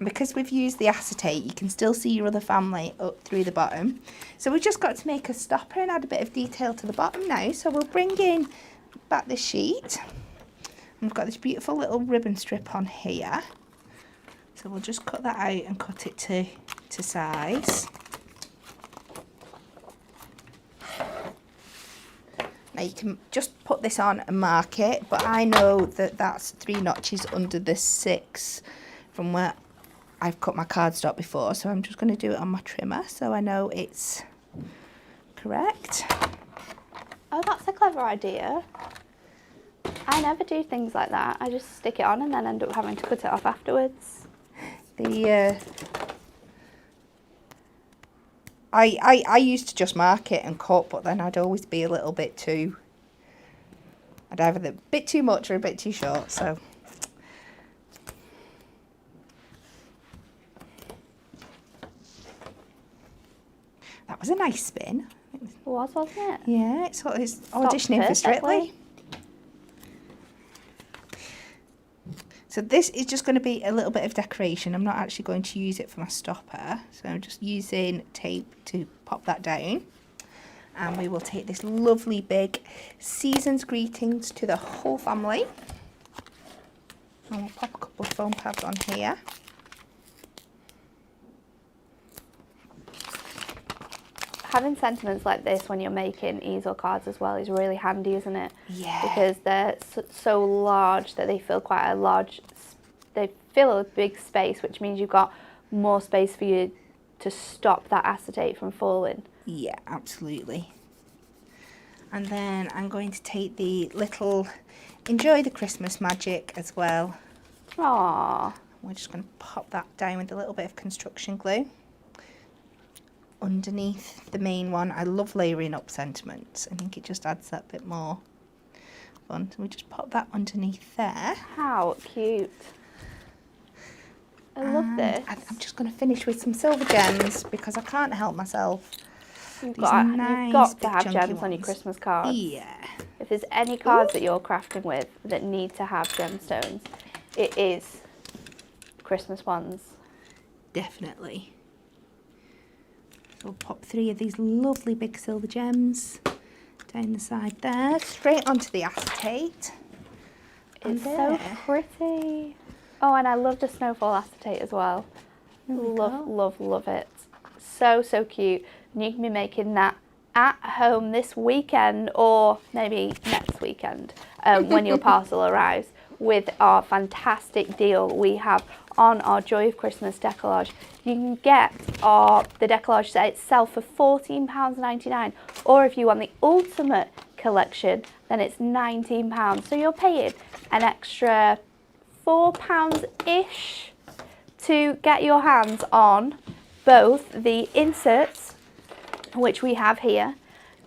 And because we've used the acetate, you can still see your other family up through the bottom. So we've just got to make a stopper and add a bit of detail to the bottom now. So we'll bring in back the sheet. We've got this beautiful little ribbon strip on here. So we'll just cut that out and cut it to size. Now you can just put this on and mark it, but I know that that's 3 notches under the 6 from where I've cut my cardstock before, so I'm just going to do it on my trimmer so I know it's correct. Oh, that's a clever idea. I never do things like that. I just stick it on and then end up having to cut it off afterwards. I used to just mark it and cut, but then I'd always be a little bit too... I'd either a bit too much or a bit too short, so... That was a nice spin. It was, wasn't it? Yeah, it's auditioning for Strictly. So this is just going to be a little bit of decoration. I'm not actually going to use it for my stopper. So I'm just using tape to pop that down. And we will take this lovely big season's greetings to the whole family. And we'll pop a couple of foam pads on here. Having sentiments like this when you're making easel cards as well is really handy, isn't it? Yeah. Because they're so large that they fill quite a large, they fill a big space, which means you've got more space for you to stop that acetate from falling. Yeah, absolutely. And then I'm going to take the little Enjoy the Christmas Magic as well. Aww. We're just going to pop that down with a little bit of construction glue underneath the main one. I love layering up sentiments. I think it just adds that bit more fun. So we just pop that underneath there. How cute. I love this. I'm just going to finish with some silver gems because I can't help myself. You've These got nice to big have chunky gems on your ones. Christmas cards. Yeah. If there's any cards that you're crafting with that need to have gemstones, it is Christmas ones. Definitely. So we'll pop 3 of these lovely big silver gems down the side there, straight onto the acetate. It's so pretty. Oh, and I love the snowfall acetate as well. Love, love, love it. So, so cute. And you can be making that at home this weekend or maybe next weekend when your parcel arrives with our fantastic deal we have on our Joy of Christmas decollage. You can get the decollage set itself for £14.99, or if you want the ultimate collection, then it's £19. So you're paying an extra £4-ish to get your hands on both the inserts, which we have here.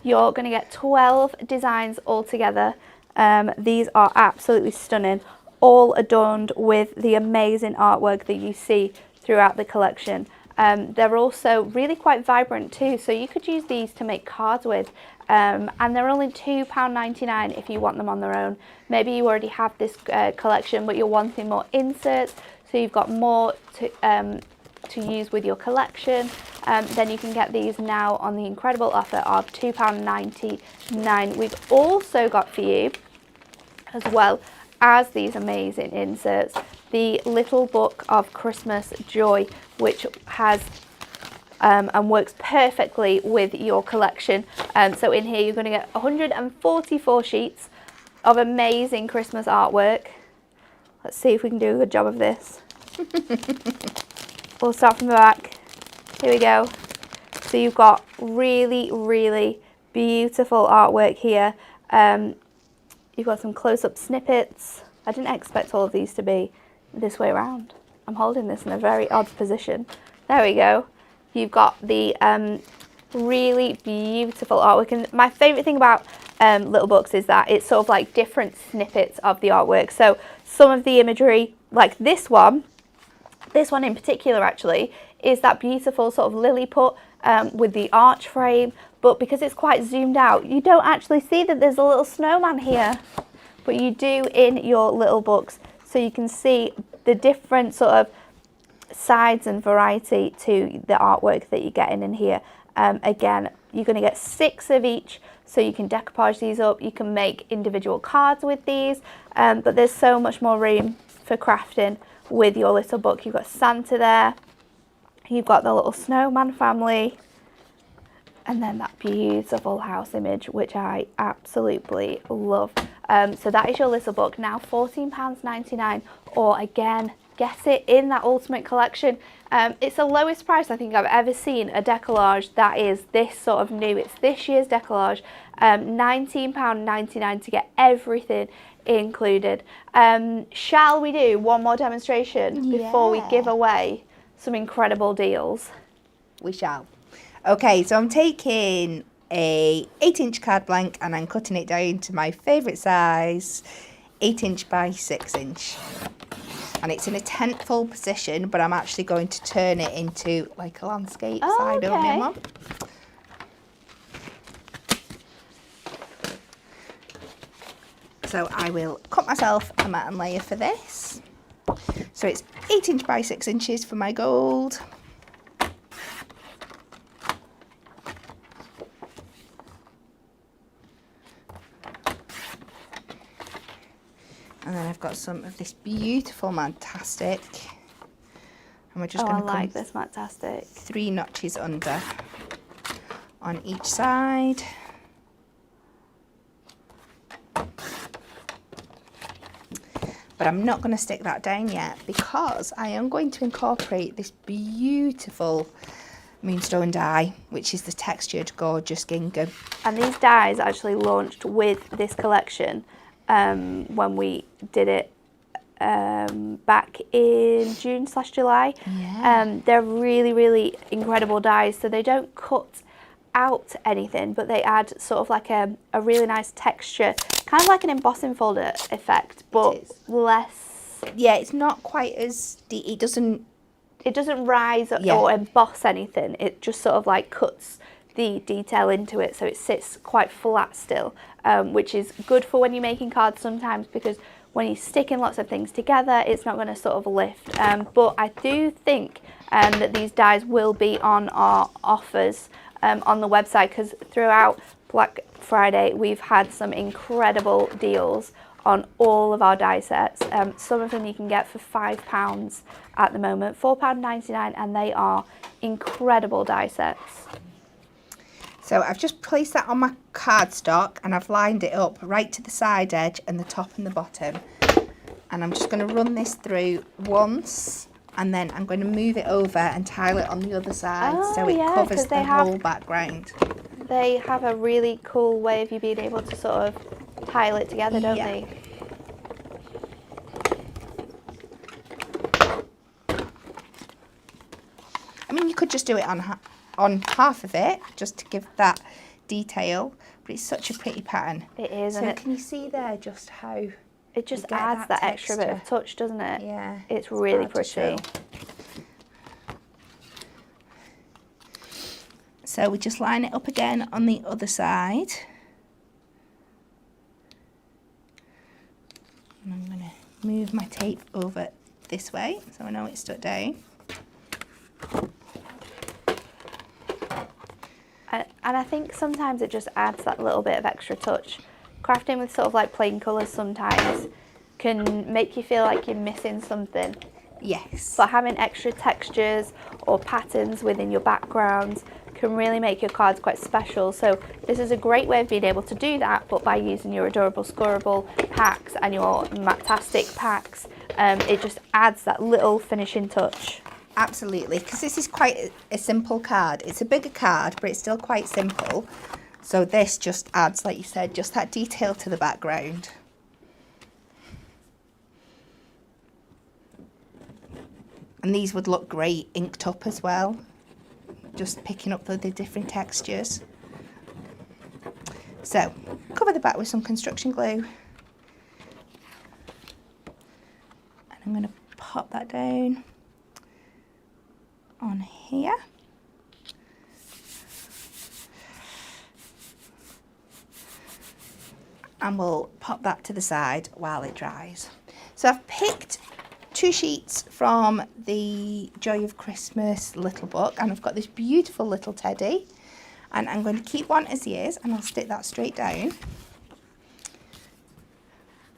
You're going to get 12 designs altogether. These are absolutely stunning, all adorned with the amazing artwork that you see throughout the collection. They're also really quite vibrant too, so you could use these to make cards with, and they're only £2.99 if you want them on their own. Maybe you already have this collection but you're wanting more inserts, so you've got more to use with your collection, then you can get these now on the incredible offer of £2.99. We've also got for you, as well as these amazing inserts, the Little Book of Christmas Joy, which has and works perfectly with your collection. So in here you're going to get 144 sheets of amazing Christmas artwork. Let's see if we can do a good job of this. We'll start from the back. Here we go. So you've got really, really beautiful artwork here. You've got some close-up snippets. I didn't expect all of these to be this way around. I'm holding this in a very odd position. There we go. You've got the really beautiful artwork. And my favourite thing about little books is that it's sort of like different snippets of the artwork. So some of the imagery, like this one in particular actually, is that beautiful sort of lily put with the arch frame, but because it's quite zoomed out, you don't actually see that there's a little snowman here, but you do in your little books, so you can see the different sort of sides and variety to the artwork that you're getting in here. Again, you're going to get 6 of each, so you can decoupage these up, you can make individual cards with these, but there's so much more room for crafting with your little book. You've got Santa there, you've got the little snowman family, and then that beautiful house image, which I absolutely love. So that is your little book, now £14.99, or again, get it in that ultimate collection. It's the lowest price I think I've ever seen a decollage that is this sort of new. It's this year's decollage, £19.99 to get everything included. Shall we do one more demonstration before we give away some incredible deals? We shall. Okay, so I'm taking a 8-inch card blank and I'm cutting it down to my favourite size, 8-inch by 6-inch. And it's in a tentfold position, but I'm actually going to turn it into like a landscape side opening one. So I will cut myself a mat and layer for this. So it's 8-inch by 6 inches for my gold. And then I've got some of this beautiful Mantastic. And we're just going to like this Mantastic. 3 notches under on each side. But I'm not going to stick that down yet because I am going to incorporate this beautiful Moonstone die, which is the textured gorgeous gingham. And these dies actually launched with this collection when we did it back in June/July. Yeah. They're really, really incredible dies. So they don't cut out anything, but they add sort of like a really nice texture, kind of like an embossing folder effect, but less. Yeah, it's not quite as deep. It doesn't rise or emboss anything. It just sort of like cuts the detail into it, so it sits quite flat still, which is good for when you're making cards sometimes, because when you're sticking lots of things together, it's not going to sort of lift. But I do think that these dies will be on our offers on the website, because throughout Black Friday we've had some incredible deals on all of our die sets. Some of them you can get for £5 at the moment, £4.99, and they are incredible die sets. So I've just placed that on my cardstock and I've lined it up right to the side edge and the top and the bottom. And I'm just going to run this through once, and then I'm going to move it over and tile it on the other side, so it covers the whole background. They have a really cool way of you being able to sort of tile it together, don't they? I mean, you could just do it on half of it, just to give that detail, but it's such a pretty pattern. It is. So can you see there just how it just adds that extra bit of touch, doesn't it? Yeah. It's really pretty. So we just line it up again on the other side. And I'm going to move my tape over this way so I know it's stuck down. And I think sometimes it just adds that little bit of extra touch. Crafting with sort of like plain colours sometimes can make you feel like you're missing something. Yes. But having extra textures or patterns within your backgrounds can really make your cards quite special. So this is a great way of being able to do that, but by using your Adorable Scorable packs and your Matastic packs, it just adds that little finishing touch. Absolutely, because this is quite a simple card. It's a bigger card, but it's still quite simple. So this just adds, like you said, just that detail to the background. And these would look great inked up as well, just picking up the different textures. So, cover the back with some construction glue. And I'm going to pop that down on here. And we'll pop that to the side while it dries. So I've picked 2 sheets from the Joy of Christmas little book, and I've got this beautiful little teddy, and I'm going to keep one as is, and I'll stick that straight down.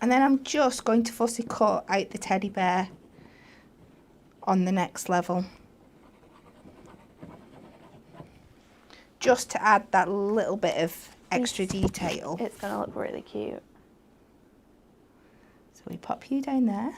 And then I'm just going to fussy cut out the teddy bear on the next level, just to add that little bit of extra detail. It's going to look really cute. So we pop you down there.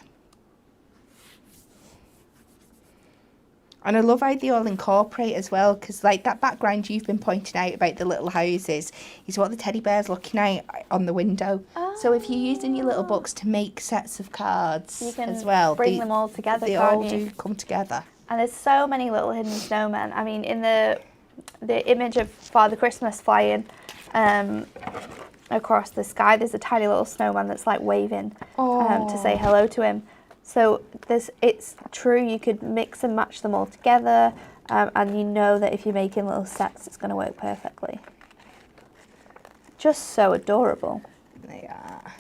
And I love how they all incorporate as well, because like that background you've been pointing out about the little houses is what the teddy bear's looking out on the window. Oh. So if you're using your little books to make sets of cards you can as well, bring them all together. They all do come together. And there's so many little hidden snowmen. I mean, in the image of Father Christmas flying across the sky, there's a tiny little snowman that's like waving to say hello to him. So it's true, you could mix and match them all together, and you know that if you're making little sets, it's going to work perfectly. Just so adorable. They are.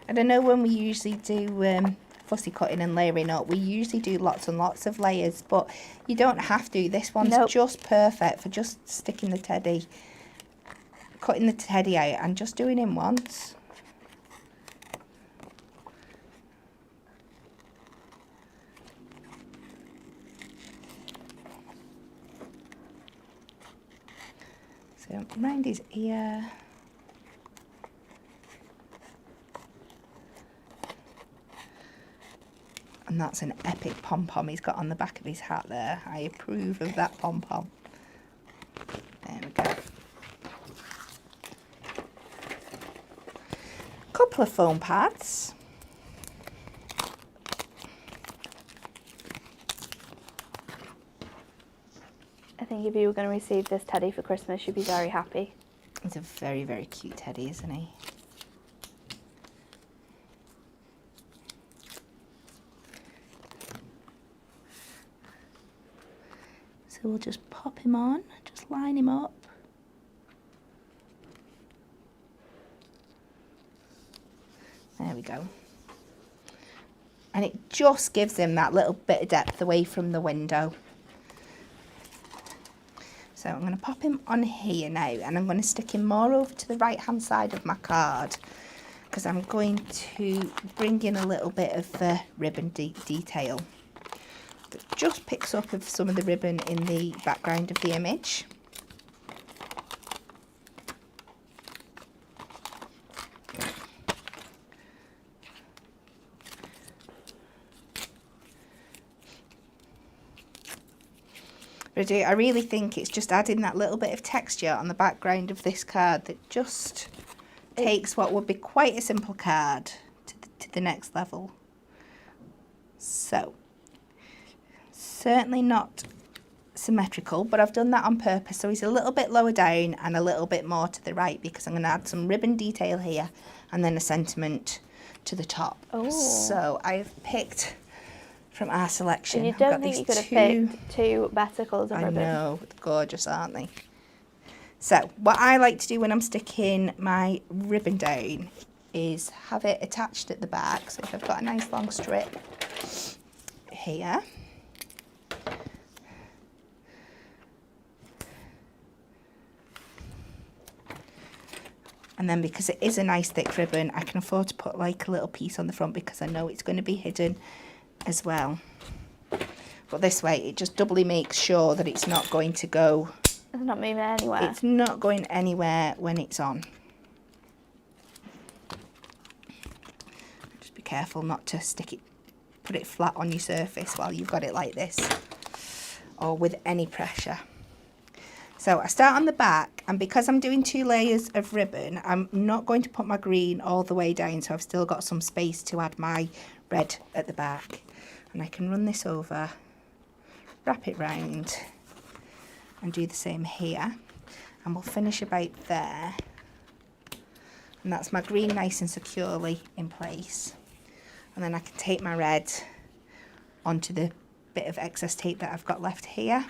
And I know when we usually do fussy cutting and layering up, we usually do lots and lots of layers, but you don't have to. This one's just perfect for just sticking the teddy, cutting the teddy out and just doing him once. So round his ear. And that's an epic pom-pom he's got on the back of his hat there. I approve of that pom-pom. There we go. Couple of foam pads. I think if you were going to receive this teddy for Christmas, you'd be very happy. He's a very, very cute teddy, isn't he? So we'll just pop him on, just line him up. There we go. And it just gives him that little bit of depth away from the window. So I'm going to pop him on here now, and I'm going to stick him more over to the right hand side of my card, because I'm going to bring in a little bit of the ribbon detail that just picks up of some of the ribbon in the background of the image. I really think it's just adding that little bit of texture on the background of this card that just takes what would be quite a simple card to the next level. So, certainly not symmetrical, but I've done that on purpose, so he's a little bit lower down and a little bit more to the right, because I'm going to add some ribbon detail here and then a sentiment to the top. Oh. So I've picked from our selection. And you don't think you could have picked two better colours of ribbon? I know, they're gorgeous, aren't they? So what I like to do when I'm sticking my ribbon down is have it attached at the back. So if I've got a nice long strip here, and then because it is a nice thick ribbon, I can afford to put like a little piece on the front because I know it's going to be hidden as well. But this way it just doubly makes sure that it's not going to go, it's not moving anywhere. It's not going anywhere when it's on. Just be careful not to put it flat on your surface while you've got it like this, or with any pressure. So I start on the back, and because I'm doing 2 layers of ribbon, I'm not going to put my green all the way down, so I've still got some space to add my red at the back. And I can run this over, wrap it round, and do the same here. And we'll finish about there. And that's my green nice and securely in place. And then I can take my red onto the bit of excess tape that I've got left here.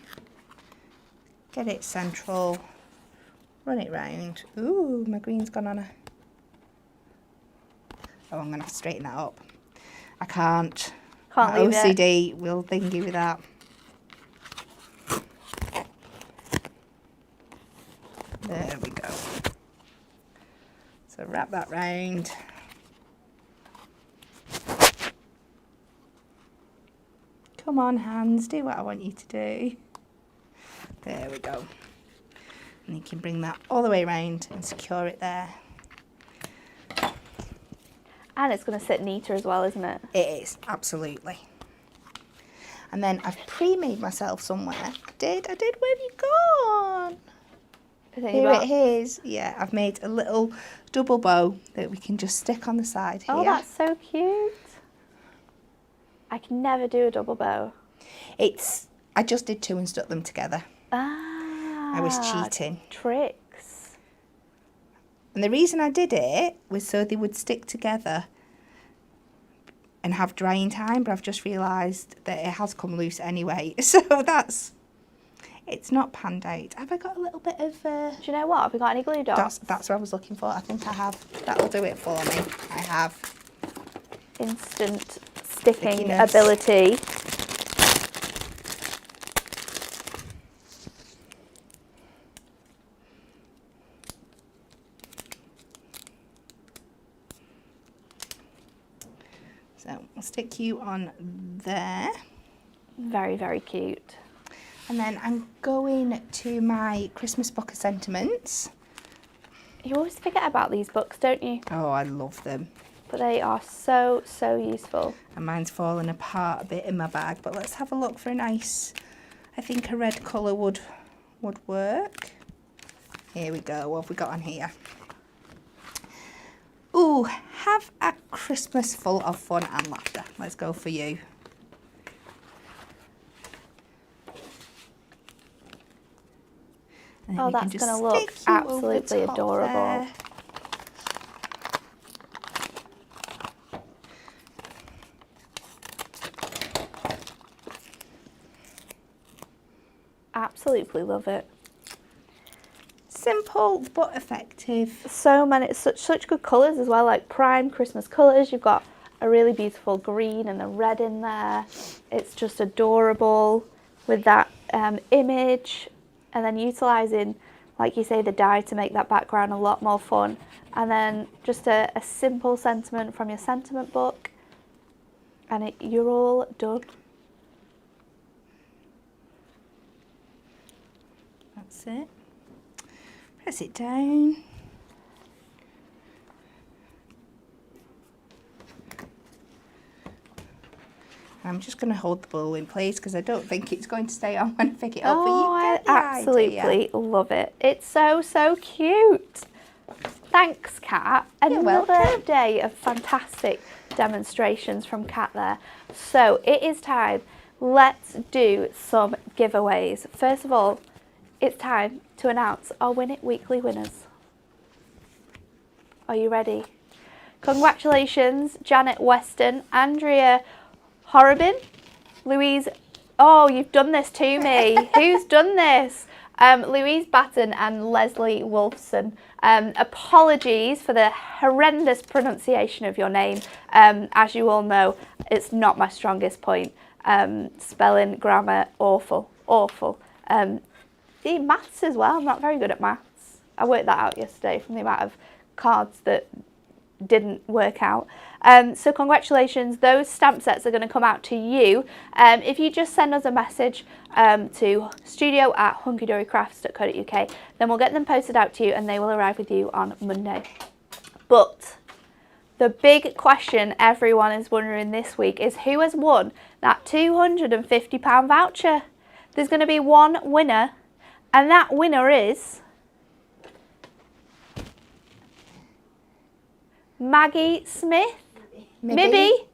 Get it central, run it round. Ooh, my green's gone on a... Oh, I'm going to have to straighten that up. I can't. Can't leave OCD will thingy with that. There we go. So wrap that round. Come on, hands, do what I want you to do. There we go. And you can bring that all the way around and secure it there. And it's going to sit neater as well, isn't it? It is, absolutely. And then I've pre-made myself somewhere. I did. Where have you gone? Here it is. Yeah, I've made a little double bow that we can just stick on the side here. Oh, that's so cute. I can never do a double bow. I just did 2 and stuck them together. Ah. I was cheating. Tricks. And the reason I did it was so they would stick together and have drying time, but I've just realised that it has come loose anyway. So it's not panned out. Have I got a little bit of... Do you know what? Have we got any glue dots? That's what I was looking for. I think I have. That'll do it for me. I have. Instant sticking Stickiness. ability. So I'll stick you on there. Very, very cute. And then I'm going to my Christmas book of sentiments. You always forget about these books, don't you? Oh, I love them. but they are so, so useful. And mine's fallen apart a bit in my bag, but let's have a look for a nice, I think a red colour would work. Here we go, what have we got on here? Ooh, have a Christmas full of fun and laughter. Let's go for you. Oh, that's going to look absolutely adorable. There. Absolutely love it. Simple but effective. So many, such good colours as well, like prime Christmas colours. You've got a really beautiful green and a red in there. It's just adorable with that image, and then utilising, like you say, the dye to make that background a lot more fun. And then just a simple sentiment from your sentiment book, and you're all done. That's it. Press it down. I'm just going to hold the bowl in place because I don't think it's going to stay on when I pick it up. Oh, but you get the I absolutely idea. love it. It's so, so cute. Thanks, Kat. Another day of fantastic demonstrations from Kat there. So it is time. Let's do some giveaways. First of all, it's time to announce our Win It Weekly winners. Are you ready? Congratulations, Janet Weston, Andrea Horrobin, Louise. Oh, you've done this to me. Who's done this? Louise Batten and Leslie Wolfson. Apologies for the horrendous pronunciation of your name. As you all know, it's not my strongest point. Spelling, grammar, awful, awful. The maths as well. I'm not very good at maths. I worked that out yesterday from the amount of cards that didn't work out. So congratulations, those stamp sets are going to come out to you. If you just send us a message to studio@hunkydorycrafts.co.uk, then we'll get them posted out to you and they will arrive with you on Monday. But the big question everyone is wondering this week is who has won that £250 voucher? There's going to be one winner, and that winner is Maggie Smith. Mibby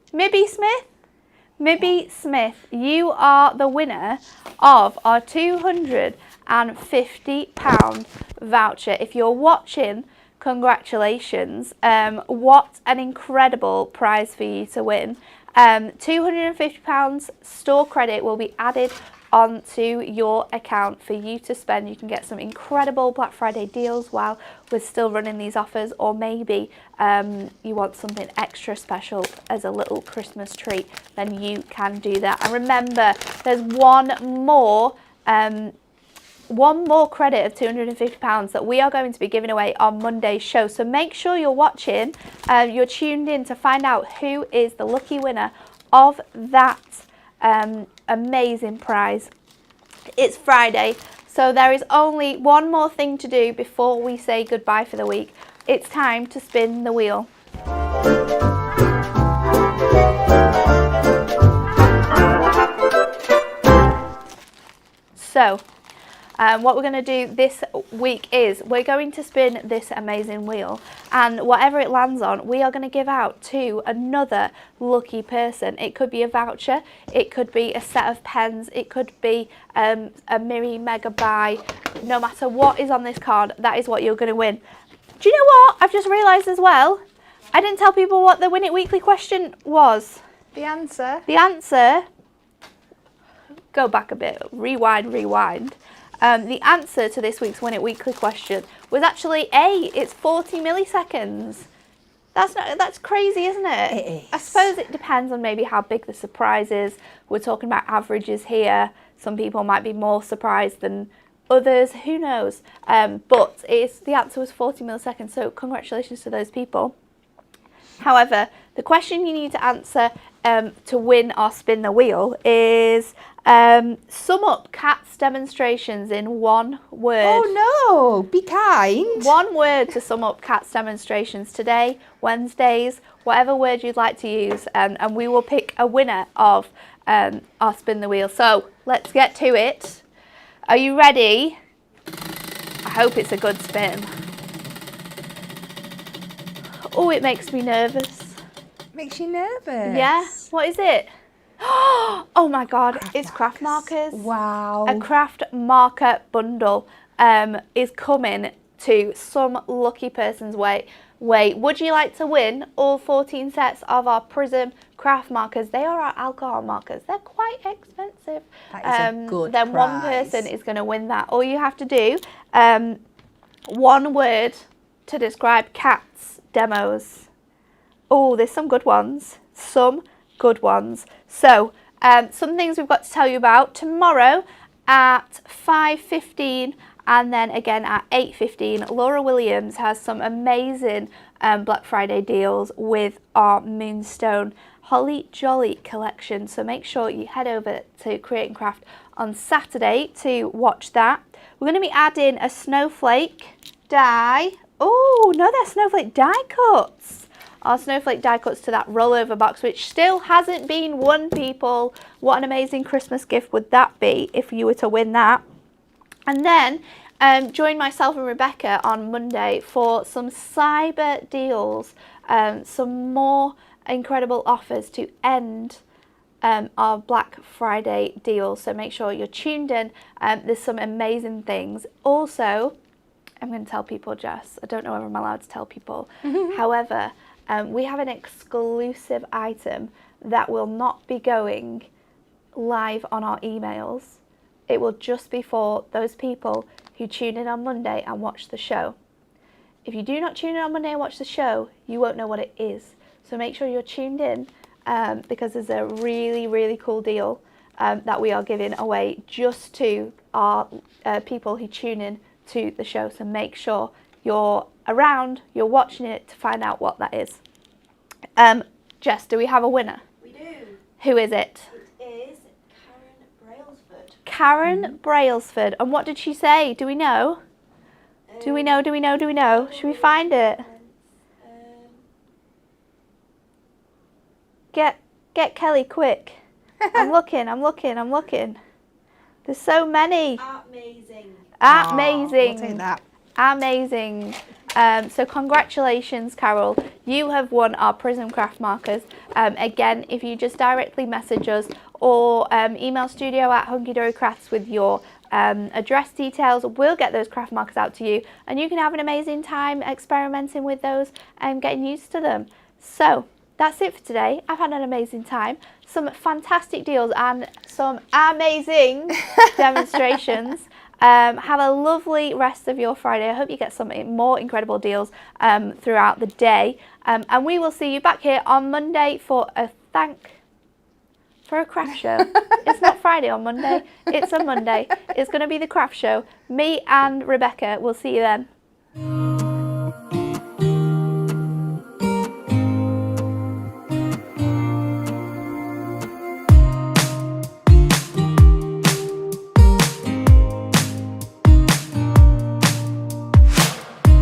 Smith. You are the winner of our £250 voucher. If you're watching, congratulations. What an incredible prize for you to win. £250 store credit will be added onto your account for you to spend. You can get some incredible Black Friday deals while we're still running these offers, or maybe you want something extra special as a little Christmas treat, then you can do that. And remember, there's one more credit of £250 that we are going to be giving away on Monday's show. So make sure you're watching, you're tuned in to find out who is the lucky winner of that amazing prize. It's Friday, so there is only one more thing to do before we say goodbye for the week. It's time to spin the wheel. So what we're going to do this week is we're going to spin this amazing wheel, and whatever it lands on, we are going to give out to another lucky person. It could be a voucher, it could be a set of pens, it could be a Miri Mega Buy. No matter what is on this card, that is what you're going to win. Do you know what? I've just realised as well, I didn't tell people what the Win It Weekly question was. The answer? The answer, go back a bit, rewind. The answer to this week's Win It Weekly question was actually A. It's 40 milliseconds. That's crazy, isn't it? It is. I suppose it depends on maybe how big the surprise is. We're talking about averages here. Some people might be more surprised than others. Who knows? But the answer was 40 milliseconds. So congratulations to those people. However, the question you need to answer to win our spin the wheel is sum up cats demonstrations in one word. Oh no, be kind. One word to sum up cats demonstrations today, Wednesdays, whatever word you'd like to use, and we will pick a winner of our spin the wheel. So let's get to it. Are you ready? I hope it's a good spin. Oh, it makes me nervous. Makes you nervous. Yeah. What is it? Oh my God, it's craft markers. Wow. A craft marker bundle is coming to some lucky person's way. Would you like to win all 14 sets of our Prism craft markers? They are our alcohol markers. They're quite expensive. That is a good Then one prize. person is going to win that. All you have to do, one word to describe cats demos. Oh, there's some good ones. Some good ones. So, some things we've got to tell you about tomorrow at 5:15 and then again at 8:15. Laura Williams has some amazing Black Friday deals with our Moonstone Holly Jolly collection. So make sure you head over to Create and Craft on Saturday to watch that. We're going to be adding a snowflake die. Oh, no, they're snowflake die cuts. Our snowflake die cuts to that rollover box, which still hasn't been won, people. What an amazing Christmas gift would that be if you were to win that? And then join myself and Rebecca on Monday for some cyber deals, some more incredible offers to end our Black Friday deals. So make sure you're tuned in. There's some amazing things. Also, I'm going to tell people, Jess. I don't know if I'm allowed to tell people. However, we have an exclusive item that will not be going live on our emails. It will just be for those people who tune in on Monday and watch the show. If you do not tune in on Monday and watch the show, you won't know what it is. So make sure you're tuned in because there's a really, really cool deal that we are giving away just to our people who tune in to the show. So make sure you're around, you're watching it to find out what that is. Jess, do we have a winner? We do. Who is it? It is Karen Brailsford. Karen Brailsford. And what did she say? Do we know? Do we know? Should we find it? Get Kelly quick. I'm looking. There's so many. Amazing. Amazing. We'll take that. Amazing. So congratulations, Carol. You have won our Prism Craft markers. Again, if you just directly message us or email studio@hunkydorycrafts with your address details, we'll get those craft markers out to you and you can have an amazing time experimenting with those and getting used to them. So that's it for today. I've had an amazing time. Some fantastic deals and some amazing demonstrations. Have a lovely rest of your Friday. I hope you get some more incredible deals throughout the day. And we will see you back here on Monday for a craft show. It's not Friday on Monday. It's a Monday. It's going to be the craft show. Me and Rebecca will see you then.